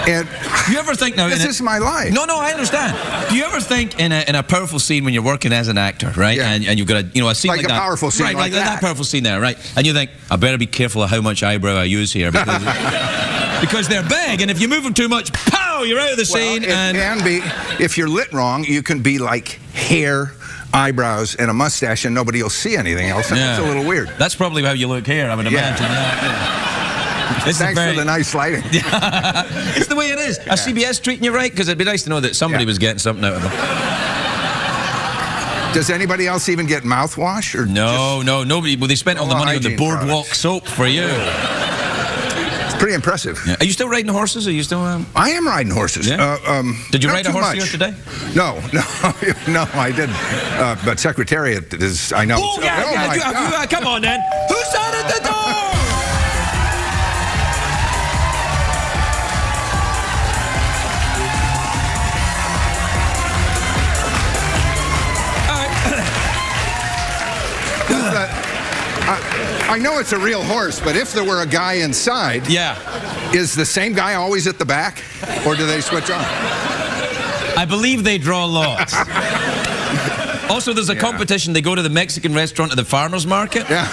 And You ever think now? this is my life. No, I understand. Do you ever think in a powerful scene when you're working as an actor, right? Yeah. And you've got a scene Like like a that, powerful scene right? like that that. powerful scene there, right? And you think, I better be careful of how much eyebrow I use here because because they're big, and if you move them too much, pow, you're out of the scene. It can be, if you're lit wrong, you can be like hair, eyebrows, and a mustache, and nobody will see anything else. And That's a little weird. That's probably how you look here, I would imagine. Thanks for the nice lighting. It's the way it is. Are CBS treating you right? Because it'd be nice to know that somebody was getting something out of them. Does anybody else even get mouthwash? Or No, nobody. Well, they spent all the money on the hygiene boardwalk products. soap for you. It's pretty impressive. Yeah. Are you still riding horses? Are you still? I am riding horses. Yeah? Did you not ride a too horse much. here today? No, I didn't. But Secretariat is, I know. Oh, yeah, my God. come on then. Who's that at the door? I know it's a real horse, but if there were a guy inside, is the same guy always at the back, or do they switch on? I believe they draw lots. Also, there's a competition. They go to the Mexican restaurant at the farmer's market. Yeah.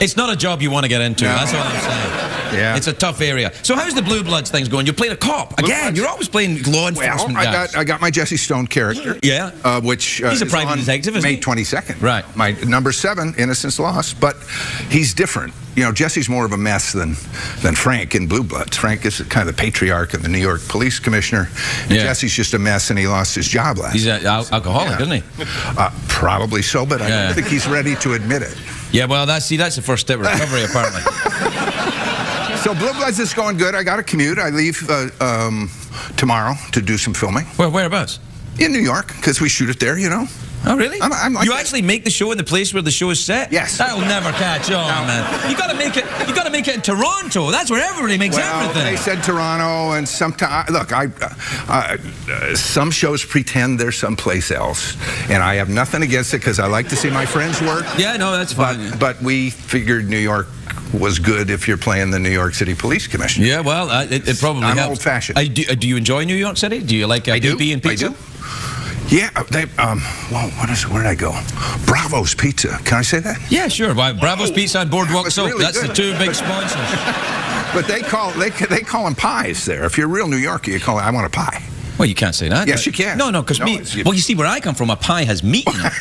It's not a job you want to get into. No. That's all I'm saying. Yeah. It's a tough area. So how's the Blue Bloods things going? You're playing a cop. Again, Bloods? you're always playing law enforcement guys. I got my Jesse Stone character. Yeah. Which He's a is private on detective, isn't May he? 22nd. Right. My number 7, Innocence Lost, but he's different. Jesse's more of a mess than Frank in Blue Bloods. Frank is kind of the patriarch of the New York police commissioner. And Jesse's just a mess, and he lost his job last He's year. an alcoholic, isn't he? Probably so, but I don't think he's ready to admit it. Yeah, well, that's the first step of recovery, apparently. So Blue Bloods is going good. I got a commute. I leave tomorrow to do some filming. Whereabouts? In New York, because we shoot it there, Oh, really? I'm like you that. actually make the show in the place where the show is set? Yes. That'll never catch on, man. You gotta make it in Toronto. That's where everybody makes everything. They said Toronto, and sometimes look, some shows pretend they're someplace else, and I have nothing against it because I like to see my friends work. Yeah, no, that's fine. But we figured New York was good if you're playing the New York City Police Commissioner. Yeah, well, it probably I'm helps. old-fashioned. Do you enjoy New York City? Do you like DB and pizza? I do. Yeah, where did I go? Bravo's Pizza. Can I say that? Yeah, sure. Why, Bravo's Pizza and Boardwalk was Soap. really That's good. the two big sponsors. But they call them pies there. If you're a real New Yorker, you call it, I want a pie. Well, you can't say that. Yes, you can. No, because well, you see, where I come from, a pie has meat in it.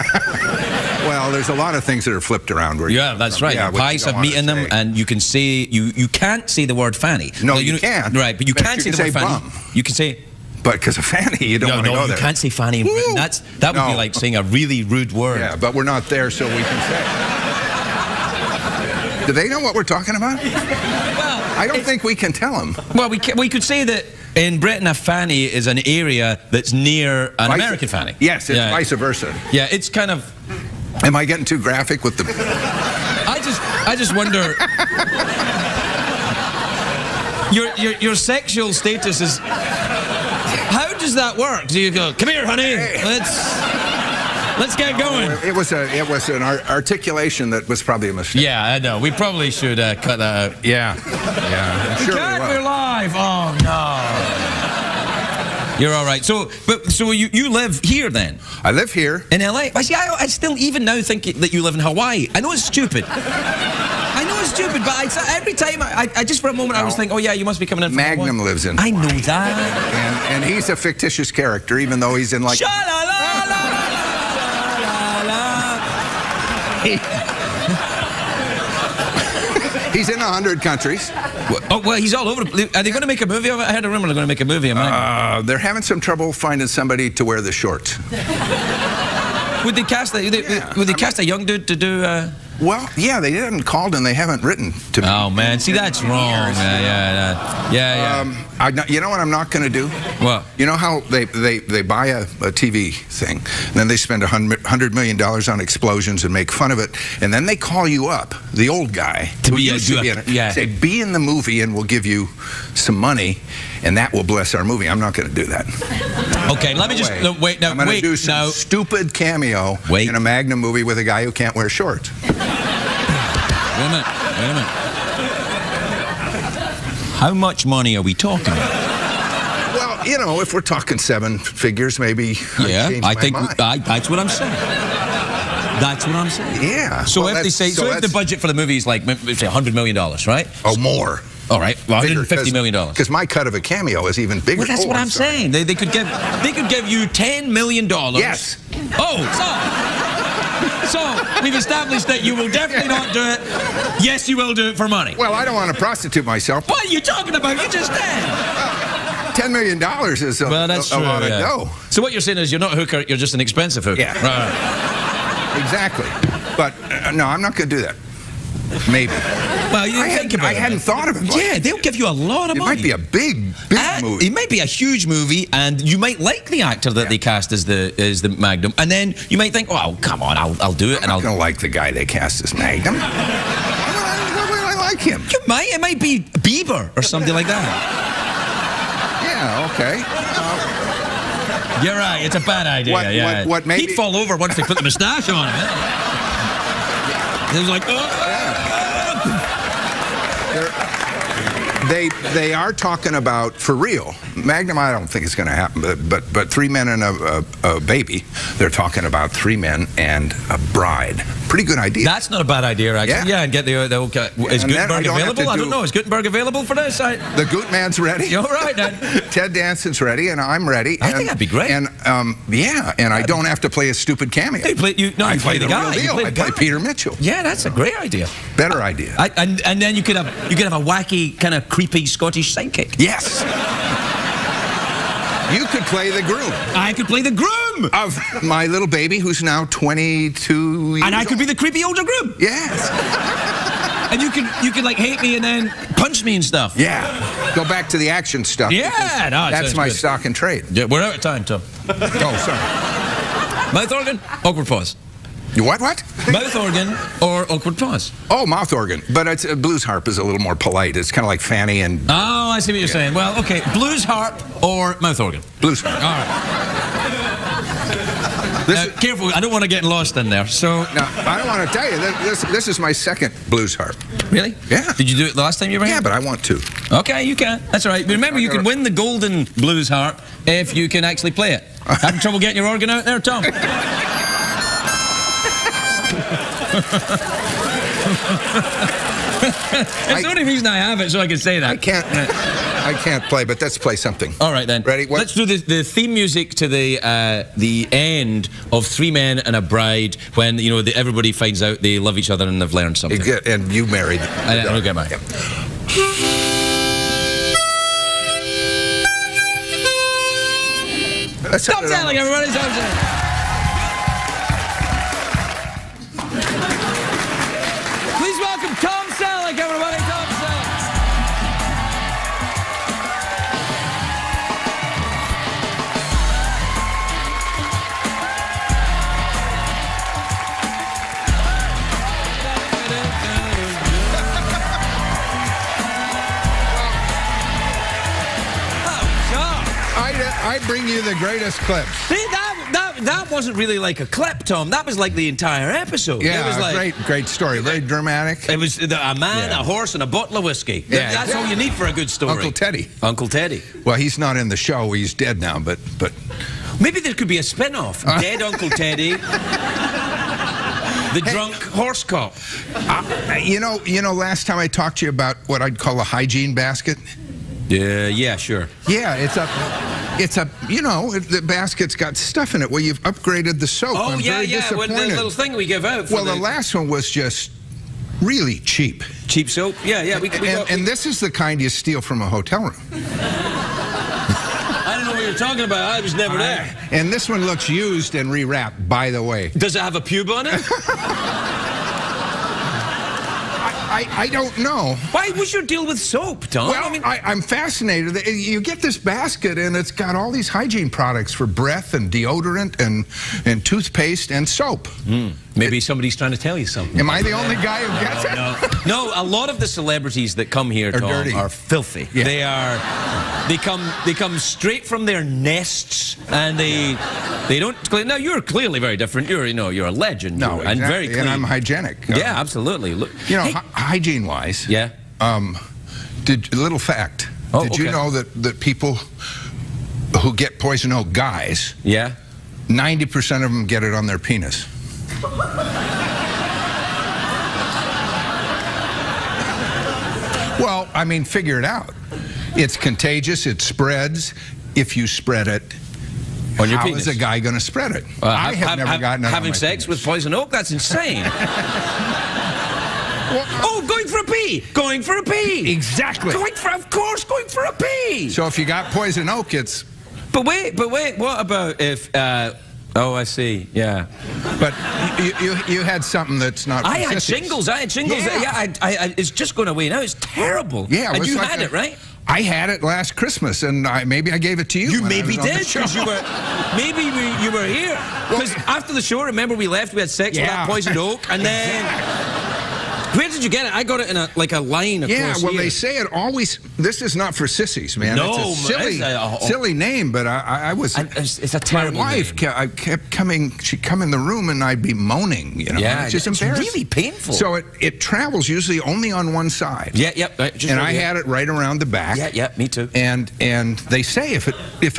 Well, there's a lot of things that are flipped around. Yeah, that's right. Yeah, Pies have meat in them, and you can say you can't say the word fanny. No, you can. Right, but you can't say the word fanny. Bum. You can say. But because of fanny, you don't want to go there. You can't say fanny in Britain. That would be like saying a really rude word. Yeah, but we're not there, so we can say. Do they know what we're talking about? Well, I don't think we can tell them. Well, we could say that in Britain a fanny is an area that's near an American fanny. Yes, it's vice versa. Yeah, it's kind of. Am I getting too graphic with the? I just wonder. Your sexual status is. How does that work? Do you go, come here, honey, let's get going? It was an articulation that was probably a mistake. Yeah, I know. We probably should cut that out. Yeah. I'm sure we will. We're live. Oh no. You're all right. So you live here then? I live here In LA? I still even now think that you live in Hawaii. I know it's stupid. I stupid, but every time I just for a moment I was thinking, oh yeah, you must be coming in. Magnum lives in. I know that. And he's a fictitious character, even though he's in like. He's in 100 countries. Oh, well, he's all over. Are they going to make a movie of it? I had a rumor they're going to make a movie of it. They're having some trouble finding somebody to wear the shorts. Would they cast a young dude to do? Well, yeah, they haven't called and they haven't written to me. Oh man, see that's wrong. Yeah. You know what I'm not going to do? What? You know how they buy a TV thing, and then they spend $100 million on explosions and make fun of it, and then they call you up, the old guy, to be in it, say, be in the movie and we'll give you some money, and that will bless our movie. I'm not going to do that. Okay, let me just wait. No, I'm going to do some stupid cameo in a Magnum movie with a guy who can't wear shorts. Wait a minute. How much money are we talking about? Well, you know, if we're talking 7 figures, maybe. Yeah, I think that's what I'm saying. That's what I'm saying. Yeah. So if they say, if the budget for the movie is like, say, $100 million, right? Oh, more. All right, well, $150 million. Because my cut of a cameo is even bigger. Well, that's what I'm saying. They could give you $10 million. Yes. So we've established that you will definitely not do it. Yes, you will do it for money. Well, I don't want to prostitute myself. What are you talking about? You just did. $10 million is a lot of dough. So what you're saying is you're not a hooker, you're just an expensive hooker. Yeah. Right. Exactly. But no, I'm not going to do that. Maybe. Well, you think about it. I hadn't thought of it. Yeah, they'll give you a lot of money. It might be a big movie. It might be a huge movie, and you might like the actor that they cast as the Magnum, and then you might think, oh, come on, I'll do it. I'm not going to like the guy they cast as Magnum. Why would I like him? You might. It might be Bieber or something like that. Yeah, okay. You're right. It's a bad idea. What maybe... He'd fall over once they put the moustache on him. He was like, They are talking about, for real, Magnum, I don't think it's going to happen, but 3 men and a baby. They're talking about 3 men and a bride. Pretty good idea. That's not a bad idea, actually. Yeah, and get the is Gutenberg available? I don't know. Is Gutenberg available for this? The Gutman's ready. You're right, then. Ted Danson's ready, and I'm ready. I think that'd be great. And I don't have to play a stupid cameo. I play the guy. I play Peter Mitchell. Yeah, that's a great idea. Better idea. And then you could have a wacky, kind of creepy Scottish sidekick. Yes. You could play the groom. I could play the groom of my little baby, who's now 22 years And I could be the creepy older groom. Yes. And you could like hate me and then punch me and stuff. Yeah. Go back to the action stuff. Yeah, that's my stock and trade. Yeah, we're out of time, Tom. Oh, sorry. Mouth organ, awkward pause. What? Mouth organ or awkward pause. Oh, mouth organ. But it's blues harp is a little more polite. It's kind of like Fanny and... Oh, I see what you're saying. Well, okay. Blues harp or mouth organ? Blues harp. All right. Careful, I don't want to get lost in there. So... No, I don't want to tell you. This is my second blues harp. Really? Yeah. Did you do it the last time you were here? Yeah, but I want to. Okay, you can. That's all right. Remember, you can win the golden blues harp if you can actually play it. Having trouble getting your organ out there, Tom? It's the only reason I have it, so I can say that. I can't play, but let's play something. All right, then. Ready? Let's do the theme music to the end of 3 Men and a Bride, when everybody finds out they love each other and they've learned something. And you married. Okay, bye. Yep. Stop Selleck, everybody! Stop Selleck. Please welcome Tom Selleck, everybody. Tom Selleck. I bring you the greatest clips. See, that wasn't really like a clip, Tom. That was like the entire episode. Yeah, it was like, great story. Very dramatic. It was a man, a horse, and a bottle of whiskey. Yeah, that's all you need for a good story. Uncle Teddy. Uncle Teddy. Well, he's not in the show. He's dead now, but... Maybe there could be a spin-off. Dead Uncle Teddy. The drunk horse cop. You know, last time I talked to you about what I'd call a hygiene basket. Yeah, sure. Yeah, it's a, you know, the basket's got stuff in it. Well, you've upgraded the soap. Oh, I'm very Well, disappointed. the little thing we give out. For Well, the last one was just really cheap. cheap soap. Yeah. And this is the kind you steal from a hotel room. I don't know what you're talking about. I was never there. And this one looks used and rewrapped, by the way. Does it have a pube on it? I don't know. Why was your deal with soap, Tom? Well, I'm fascinated. You get this basket, and it's got all these hygiene products for breath and deodorant and toothpaste and soap. Maybe somebody's trying to tell you something. Am I the only guy who gets it? No, a lot of the celebrities that come here, Tom, dirty. are filthy. Yeah. They come straight from their nests, and they don't. Now you're clearly very different. You're a legend. No, and very clean. and I'm hygienic. Yeah, absolutely. Look, You know, hey, hygiene-wise. yeah. Little fact. Oh, did you okay. know that people who get poison oak, guys, Yeah. 90% of them get it on their penis? Well, I mean, figure it out. It's contagious. It spreads. If you spread it, On your how penis. is a guy going to spread it? I have never gotten it on having my sex penis. with poison oak. That's insane. Oh, going for a pee. Going for a pee. Exactly. Going for a pee. So if you got poison oak, it's... But wait. What about if? Oh, I see. Yeah. But you had something that's not... I had persistent. shingles. Yeah. It's just going away now. It's terrible. Yeah, it and was you like had it, right? I had it last Christmas, and maybe I gave it to you. You when I maybe was on the did, show. because you were here. Because after the show, remember we left, we had sex with that poison oak, and then... Where did you get it? I got it in a line across Yeah, well, here. they say it always... This is not for sissies, man. No, it's a silly, silly name, but I was... And it's a terrible My wife, name. I kept coming... She'd come in the room, and I'd be moaning, you know? Yeah, it's just it's embarrassing. really painful. So it travels usually only on one side. Yeah, right, just And right I here. had it right around the back. Yeah, me too. And they say if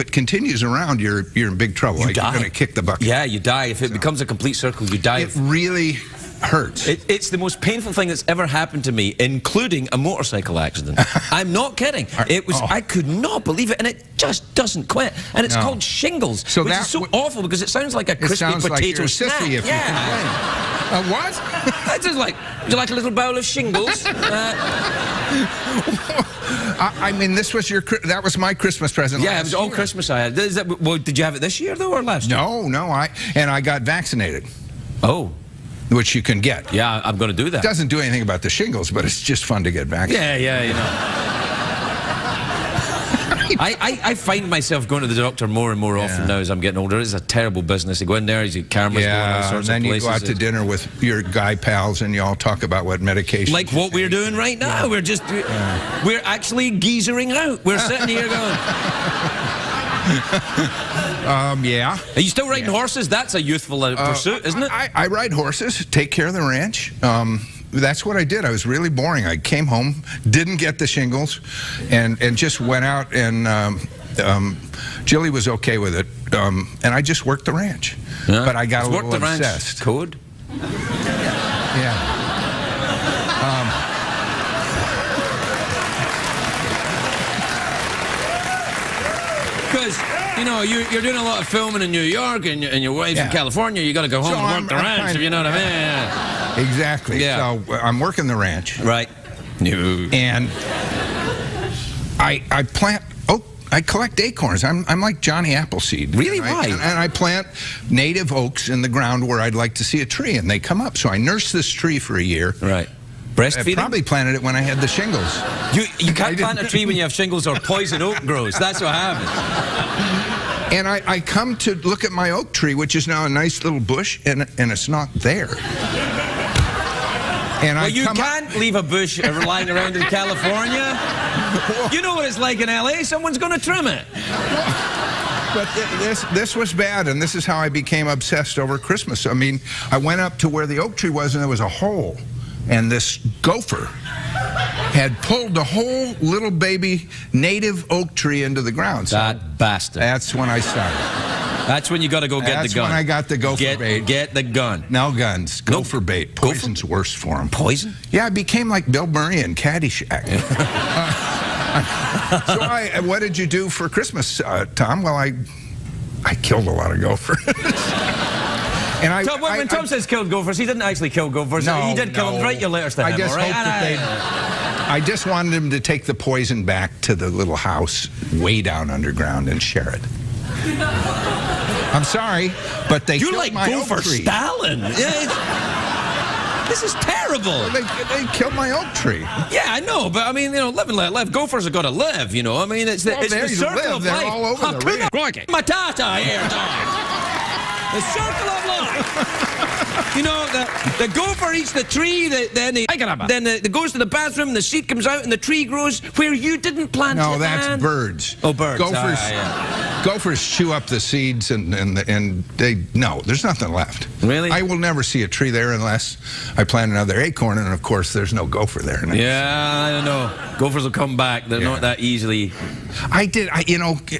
it continues around, you're in big trouble. Like, die. You're going to kick the bucket. Yeah, you die. If it becomes a complete circle, you die. It really hurts. It's the most painful thing that's ever happened to me, including a motorcycle accident. I'm not kidding. It was. I could not believe it, and it just doesn't quit. And it's called shingles, So which that is so w- awful because it sounds like a It crispy sounds like potato you're a snack. sissy if you complain. What? It's just like, would you like a little bowl of shingles? I mean, that was my Christmas present. Yeah, it last was all year. Christmas I had. Did you have it this year though, or last year? No, I got vaccinated, Oh, which you can get. yeah, I'm going to do that. Doesn't do anything about the shingles, but it's just fun to get vaccinated. Yeah, you know. I find myself going to the doctor more and more often now as I'm getting older. It's a terrible business. You go in there, you see cameras going all Yeah, and sorts then of you places. go out to dinner with your guy pals, and you all talk about what medication. Like what we're doing right now. We're just, we're actually geezering out. We're sitting here going, Yeah. are you still riding horses? That's a youthful pursuit, isn't it? I ride horses, take care of the ranch. That's what I did. I was really boring. I came home, didn't get the shingles, and just went out, and Jilly was okay with it, and I just worked the ranch. Yeah. But I got a Work little the ranch obsessed. code? Yeah. Because, you know, you're doing a lot of filming in New York, and your wife's in Yeah. California. You got to go home So and work I'm- the I'm ranch, kind if you know what I mean. Yeah. Exactly. Yeah. So I'm working the ranch, Right. No. and I plant. I collect acorns. I'm like Johnny Appleseed. Really? And Why? And I plant native oaks in the ground where I'd like to see a tree, and they come up. So I nursed this tree for a year. Right. I Breastfeeding? probably planted it when I had the shingles. You can't plant a tree when you have shingles or poison oak grows. That's what happens. And I come to look at my oak tree, which is now a nice little bush, and it's not there. And Well, I you come up- can't leave a bush lying around in California. You know what it's like in LA. Someone's going to trim it. But this was bad, and this is how I became obsessed over Christmas. I mean, I went up to where the oak tree was, and there was a hole, and this gopher had pulled the whole little baby native oak tree into the ground. So That bastard. that's when I started. That's when you got to go get That's the gun. when I got the gopher bait. Get the gun. No guns. Gopher bait. Poison's worse for him. Poison? Yeah, I became like Bill Murray in Caddyshack. So what did you do for Christmas, Tom? Well, I killed a lot of gophers. And Tom, when Tom says killed gophers, he didn't actually kill gophers. No, he did kill them. Write your letters to him, just all right? hoped that I just wanted him to take the poison back to the little house way down underground and share it. I'm sorry, but they You're killed like my Gopher oak tree. Stalin. This is terrible. They killed my oak tree. Yeah, I know, but I mean, live and let live. Gophers have got to live, you know. I mean, it's the, Well, it's the there you circle live. of They're life. all over the ranch. Crikey. Matata here, Tom. The circle of life. You know, the gopher eats the tree, then it goes to the bathroom, the seed comes out, and the tree grows where you didn't plant it. No, that's man. birds. Oh, birds. Gophers. Gophers chew up the seeds, and there's nothing left. Really? I will never see a tree there unless I plant another acorn, and of course, there's no gopher there. Yeah, I don't know. Gophers will come back. They're not that easily.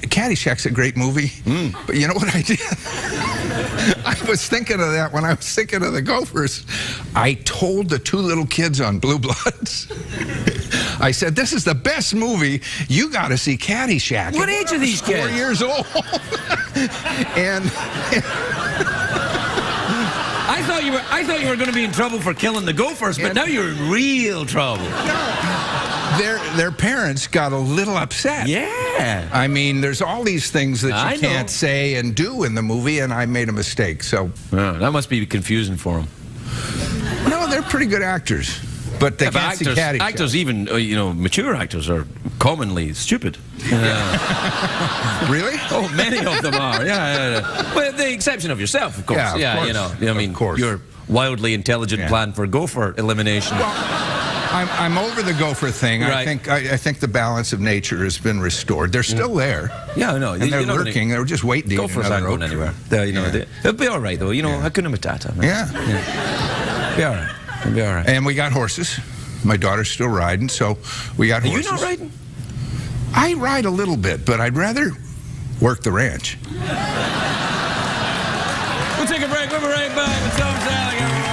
Caddyshack's a great movie. But you know what I did? I was thinking of that when I was thinking of the gophers. I told the two little kids on Blue Bloods, I said, this is the best movie. You got to see Caddyshack. What age are these kids? 4 years old. And I thought you were going to be in trouble for killing the gophers, but now you're in real trouble. their parents got a little upset. Yeah. I mean, there's all these things that you can't say and do in the movie, and I made a mistake. So that must be confusing for them. no, they're pretty good actors, but they can't see Caddyshack. Actors, even mature actors, are commonly stupid. Really? Oh, many of them are. Yeah. But the exception of yourself, of course. Yeah, of course. I mean, Of course. your wildly intelligent plan for gopher elimination. I'm over the gopher thing. Right. I think the balance of nature has been restored. They're still there. Yeah, I know. And they're lurking. They're just waiting to eat Gophers another aren't going oak anywhere. tree. They'll be all right, though. Hakuna Matata. Man. Yeah. Be all right. They'll be all right. And we got horses. My daughter's still riding, so we got horses. Are you not riding? I ride a little bit, but I'd rather work the ranch. We'll take a break. We'll be right back with Tom Selleck, everybody.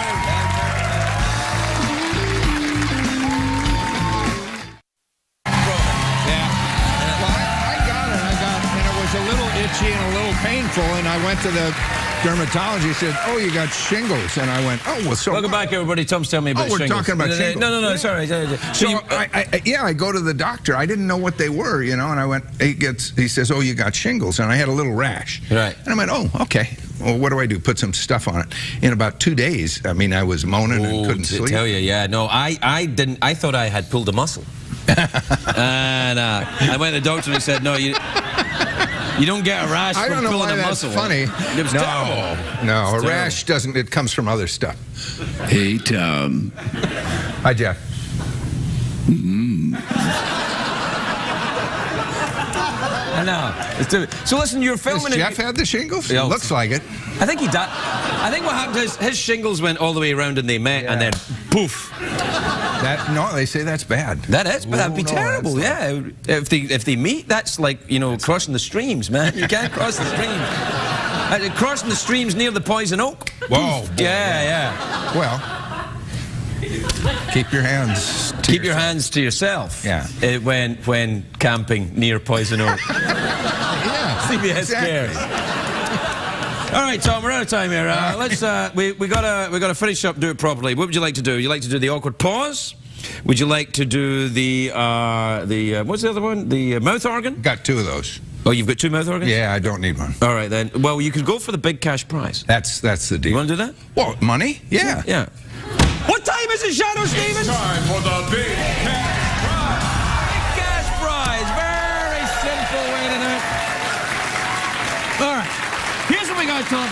And it was a little itchy and a little painful, and I went to the dermatologist. He said, "Oh, you got shingles," and I went, "Oh, well, so." Welcome back, everybody. Tom's telling me about we're shingles. talking about shingles. No, sorry. So I go to the doctor. I didn't know what they were, and I went. He says, "Oh, you got shingles," and I had a little rash. Right. And I went, "Oh, okay. Well, what do I do? Put some stuff on it." In about 2 days, I mean, I was moaning and couldn't sleep. Tell you, yeah, no, I didn't. I thought I had pulled a muscle, and I went to the doctor and he said, "No, you don't get a rash I from don't know pulling why a that's muscle." funny. It was terrible. No, It's a rash doesn't. It comes from other stuff. Hey, Tom. Hi, Jeff. I know. So listen, you're filming. Does Jeff had the shingles? Yeah, Looks like it. I think he did. I think what happened is his shingles went all the way around and they met, and then poof. No, they say that's bad. That is, but that'd be no, terrible. that's Yeah, if they meet, that's like crossing the streams, man. You can't cross the streams. Crossing the streams near the poison oak. Whoa. Yeah. Well, keep your hands. Keep your hands to yourself. Yeah. When camping near poison oak. Yeah. CBS cares. All right, Tom, we're out of time here. Let's we gotta finish up, do it properly. What would you like to do? Would you like to do the awkward pause? Would you like to do the what's the other one? The mouth organ? Got 2 of those. Oh, you've got 2 mouth organs? Yeah, I don't need one. All right then. Well, you could go for the big cash prize. That's the deal. You want to do that? Well, money? Yeah. Yeah. What time is it, Shadow Stevens? Time for the big cash prize. Big cash prize. Very simple way to do it. All right. Here's what we got, Tom.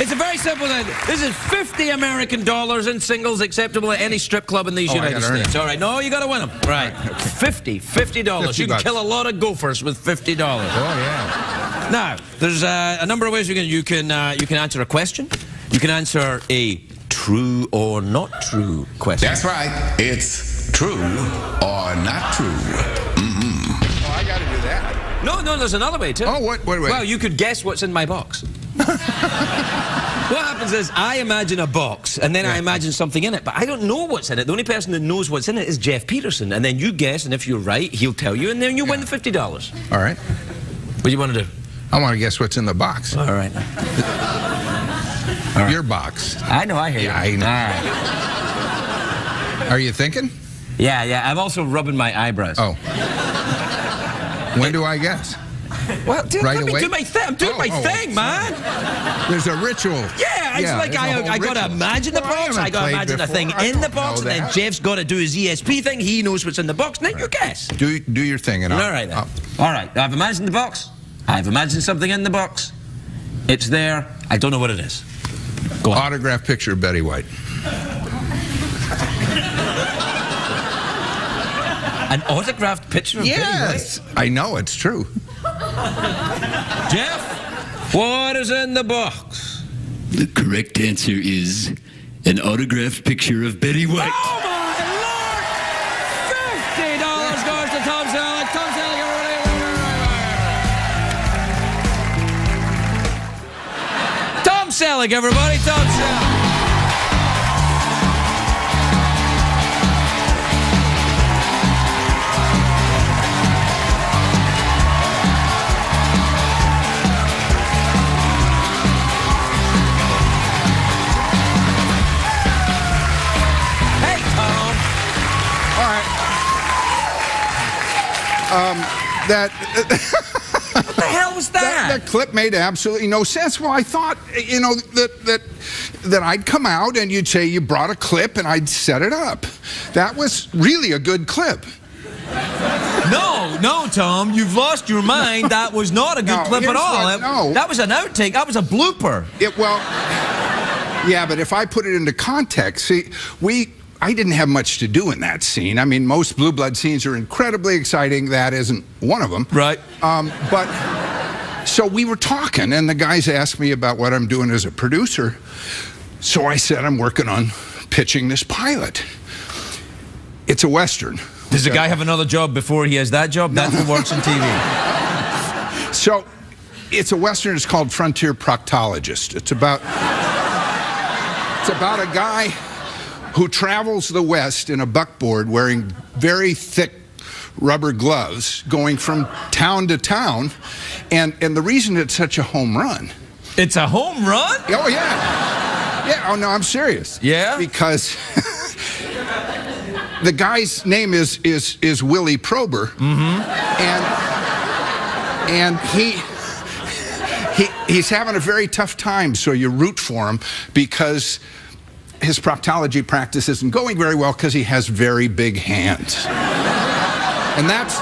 It's a very simple thing. This is $50 American in singles acceptable at any strip club in these United States. All right. No, you got to win them. Right. $50. $50. You can kill a lot of gophers with $50. Oh, yeah. Now, there's a number of ways you can answer a question. You can answer a true or not true question. That's right. It's true or not true. Oh, I got to do that. No, there's another way too. Oh, what? Wait. Well, you could guess what's in my box. What happens is I imagine a box, and then I imagine something in it, but I don't know what's in it. The only person that knows what's in it is Jeff Peterson, and then you guess, and if you're right, he'll tell you, and then you win the $50. All right. What do you want to do? I want to guess what's in the box. All right. Your box. I know, I hear you. Yeah, I know. All right. Are you thinking? Yeah. I'm also rubbing my eyebrows. Oh. When do I guess? Well, dude, Right let me away? do my thing. I'm doing my thing, man. There's a ritual. Yeah, it's like there's a I whole got to ritual. imagine the Well, I box. haven't I got to played imagine the before. thing I in the don't box, know and then that. Jeff's got to do his ESP thing. He knows what's in the box. Now you guess. Do your thing, and All right, then. All right. I've imagined the box. I've imagined something in the box. It's there. I don't know what it is. Go on. Autograph picture of Betty White. An autographed picture of Betty Yes, I know it's true. White. Jeff, what is in the box? The correct answer is an autographed picture of Betty White. Oh, my Lord! $50 goes to Tom Selleck. Tom Selleck, everybody. Tom Selleck, everybody. Tom Selleck. Hey, Tom. All right. That What the hell was that? that clip made absolutely no sense. Well, I thought, you know, that I'd come out and you'd say you brought a clip and I'd set it up. That was really a good clip. No, Tom, you've lost your mind. That was not a good No, clip at here's all. what- no. That was an outtake. That was a blooper. Yeah, but if I put it into context, see, I didn't have much to do in that scene. I mean, most Blue Blood scenes are incredibly exciting. That isn't one of them. Right. But so we were talking, and the guys asked me about what I'm doing as a producer. So I said I'm working on pitching this pilot. It's a Western. Does the guy have another job before he has that job? That's what works on TV. So it's a Western. It's called Frontier Proctologist. It's about a guy who travels the West in a buckboard wearing very thick rubber gloves going from town to town. And the reason it's such a home run. It's a home run? Oh, yeah. Yeah, oh, no, I'm serious. Yeah? Because the guy's name is Willie Prober. Mm-hmm. And he's having a very tough time, so you root for him because his proctology practice isn't going very well because he has very big hands. And that's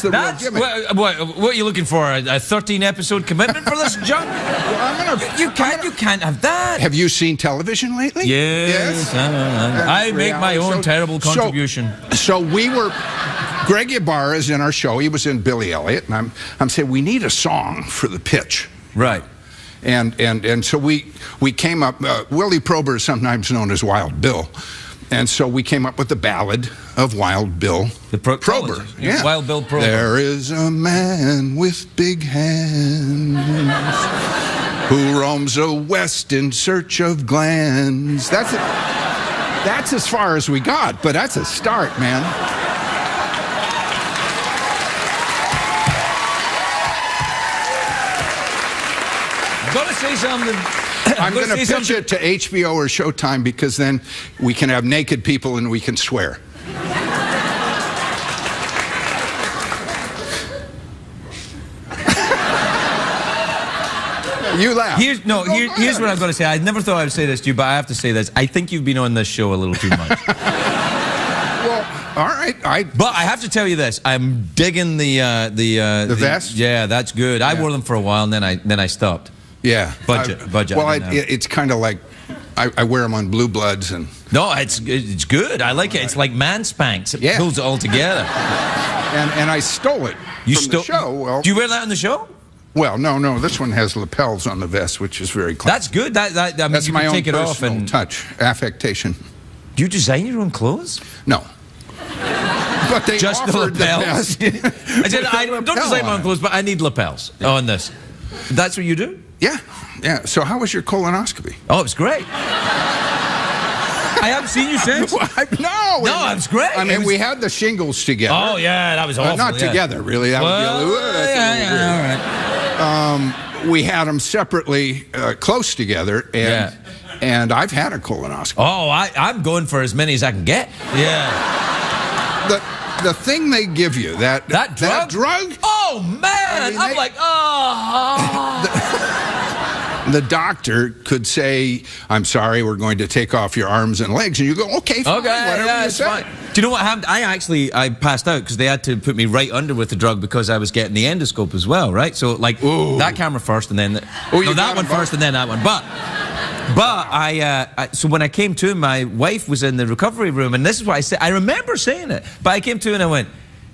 the real gimmick. What are you looking for? A 13-episode commitment for this junk? Well, You can't have that. have you seen television lately? Yes. I make my own terrible contribution. So we were, Greg Ibarra is in our show. He was in Billy Elliot, and I'm saying we need a song for the pitch. Right. And so we came up. Willie Prober is sometimes known as Wild Bill, and so we came up with the ballad of Wild Bill Prober. Yeah. Wild Bill Prober. There is a man with big hands who roams the West in search of glands. That's as far as we got, but that's a start, man. I'm going to say something. I'm going to pitch it to HBO or Showtime because then we can have naked people and we can swear. You laugh. Here's what I'm going to say. I never thought I would say this to you, but I have to say this. I think you've been on this show a little too much. Well, all right. But I have to tell you this. I'm digging the vest? Yeah, that's good. I wore them for a while, and then I stopped. Yeah. Budget. Well, it's kind of like I wear them on Blue Bloods and. No, it's good. I like it. It's like man spanks. It pulls it all together. And I stole it from the show. Well, do you wear that on the show? Well, no. This one has lapels on the vest, which is very classy. That's good. I mean, That's you my can own take it off personal and touch, affectation. Do you design your own clothes? No. But they Just the offered lapels. the best. I said I don't design my own clothes, but I need lapels on this. That's what you do? Yeah. Yeah. So how was your colonoscopy? Oh, it was great. I haven't seen you since. No, No, it was great. I mean, It was- we had the shingles together. Oh, yeah, that was awful. Not yeah. together, really. That would be a little, that's a little weird. all right. We had them separately, close together, and I've had a colonoscopy. Oh, I'm going for as many as I can get. Yeah. The thing they give you, that That drug? Oh, man. mean, I'm like, oh. the doctor could say, I'm sorry, we're going to take off your arms and legs. And you go, okay, fine, whatever you it's say. fine. Do you know what happened? I passed out because they had to put me right under with the drug because I was getting the endoscope as well, right? So, like, that camera first and then... you that got one them both? first and then that one. But so when I came to, my wife was in the recovery room, and this is what I said. I remember saying it, but I came to and I went,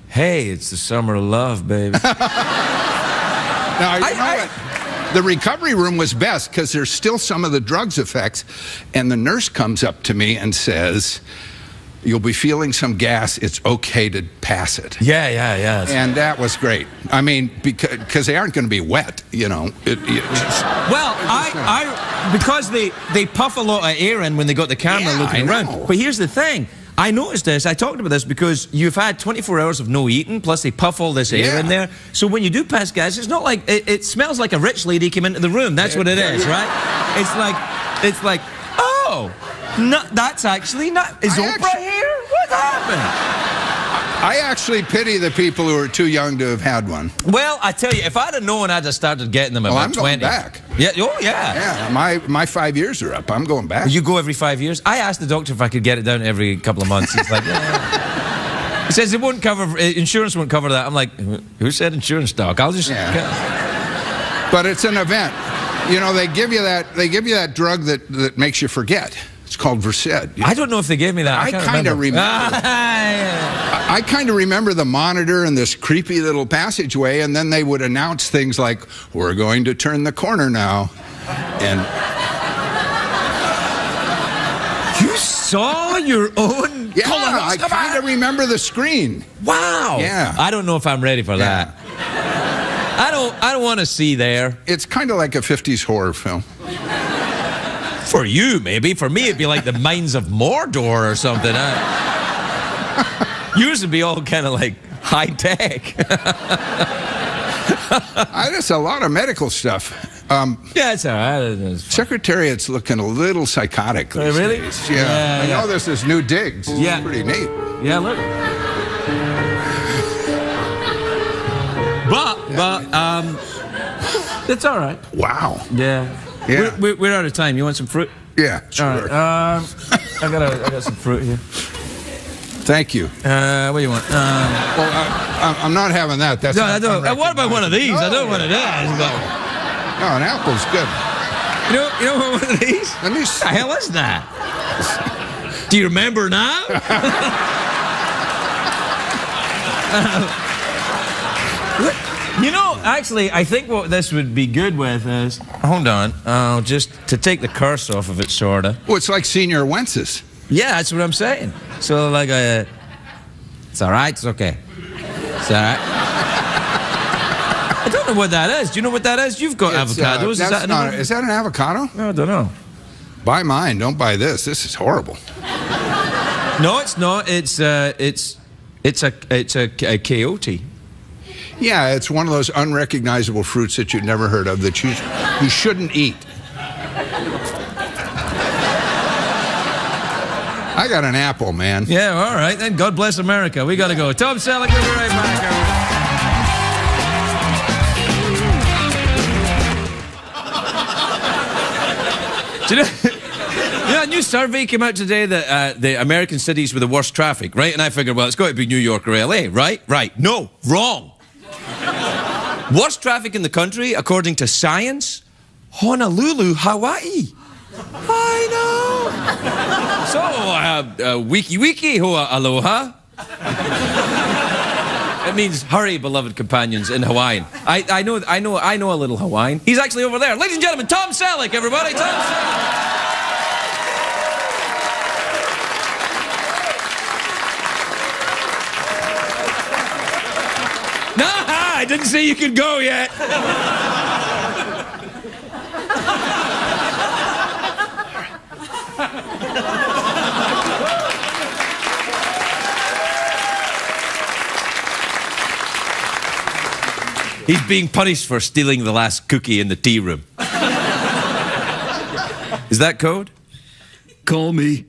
hey, it's the summer of love, baby. Now, you know what? The recovery room was best because there's still some of the drugs effects, and the nurse comes up to me and says, you'll be feeling some gas, it's okay to pass it. Yeah. And that was great. I mean, because they aren't going to be wet, you know. Well, because they puff a lot of air in when they got the camera looking I around. know. But here's the thing. I noticed this. I talked about this because you've had 24 hours of no eating, plus they puff all this air in there. So when you do pass gas, it's not like it smells like a rich lady came into the room. That's what it is, right? It's like, oh, no, that's actually not. Is Oprah here? What happened? I actually pity the people who are too young to have had one. Well, I tell you, if I'd have known, I'd have started getting them about I'm 20. going back. Yeah. Oh, yeah. Yeah, my 5 years are up. I'm going back. You go every 5 years? I asked the doctor if I could get it down every couple of months. He's like, yeah. He says it won't cover, insurance won't cover that. I'm like, who said insurance, doc? I'll just... But it's an event. You know, they give you that drug that makes you forget. It's called Versed. I don't know if they gave me that. I kind of remember. I kind of remember the monitor and this creepy little passageway, and then they would announce things like, we're going to turn the corner now. And you saw your own yeah, I kind of remember the screen. Wow. Yeah. I don't know if I'm ready for that. I don't want to see there. It's kind of like a 50s horror film. For you, maybe. For me, it'd be like the Mines of Mordor or something. Yours would be all kind of like high tech. That's a lot of medical stuff. Yeah, it's all right. Secretariat's looking a little psychotic these Really? days. Yeah. I know there's this new digs. Yeah. It's pretty neat. Yeah, look. But it's all right. Wow. Yeah. Yeah. We're out of time. You want some fruit? Yeah, sure. All right. I got some fruit here. Thank you. What do you want? Well, I'm not having that. That's No, I don't. What about one of these? I don't want it. No, an apple's good. You know what one of these? Let me What see. the hell is that? Do you remember now? You know, actually, I think what this would be good with is... Hold on. Just to take the curse off of it, sort of. Well, it's like Senior Wences. Yeah, that's what I'm saying. So, like, it's all right. It's okay. It's all right. I don't know what that is. Do you know what that is? You've got avocados. Is that Is that an avocado? I don't know. Buy mine. Don't buy this. This is horrible. No, it's not. It's a coyote. Yeah, it's one of those unrecognizable fruits that you've never heard of that you shouldn't eat. I got an apple, man. Yeah, all right. Then God bless America. We got to go. Tom Selleck, we'll be right back. Do you know, a new survey came out today that the American cities with the worst traffic, right? And I figured, well, it's got to be New York or LA, right? Right. No, wrong. Worst traffic in the country, according to science, Honolulu, Hawaii. I know. So, wiki hoa aloha. It means hurry, beloved companions, in Hawaiian. I know a little Hawaiian. He's actually over there. Ladies and gentlemen, Tom Selleck, everybody. Tom Selleck. No, I didn't say you could go yet. He's being punished for stealing the last cookie in the tea room. Is that code? Call me.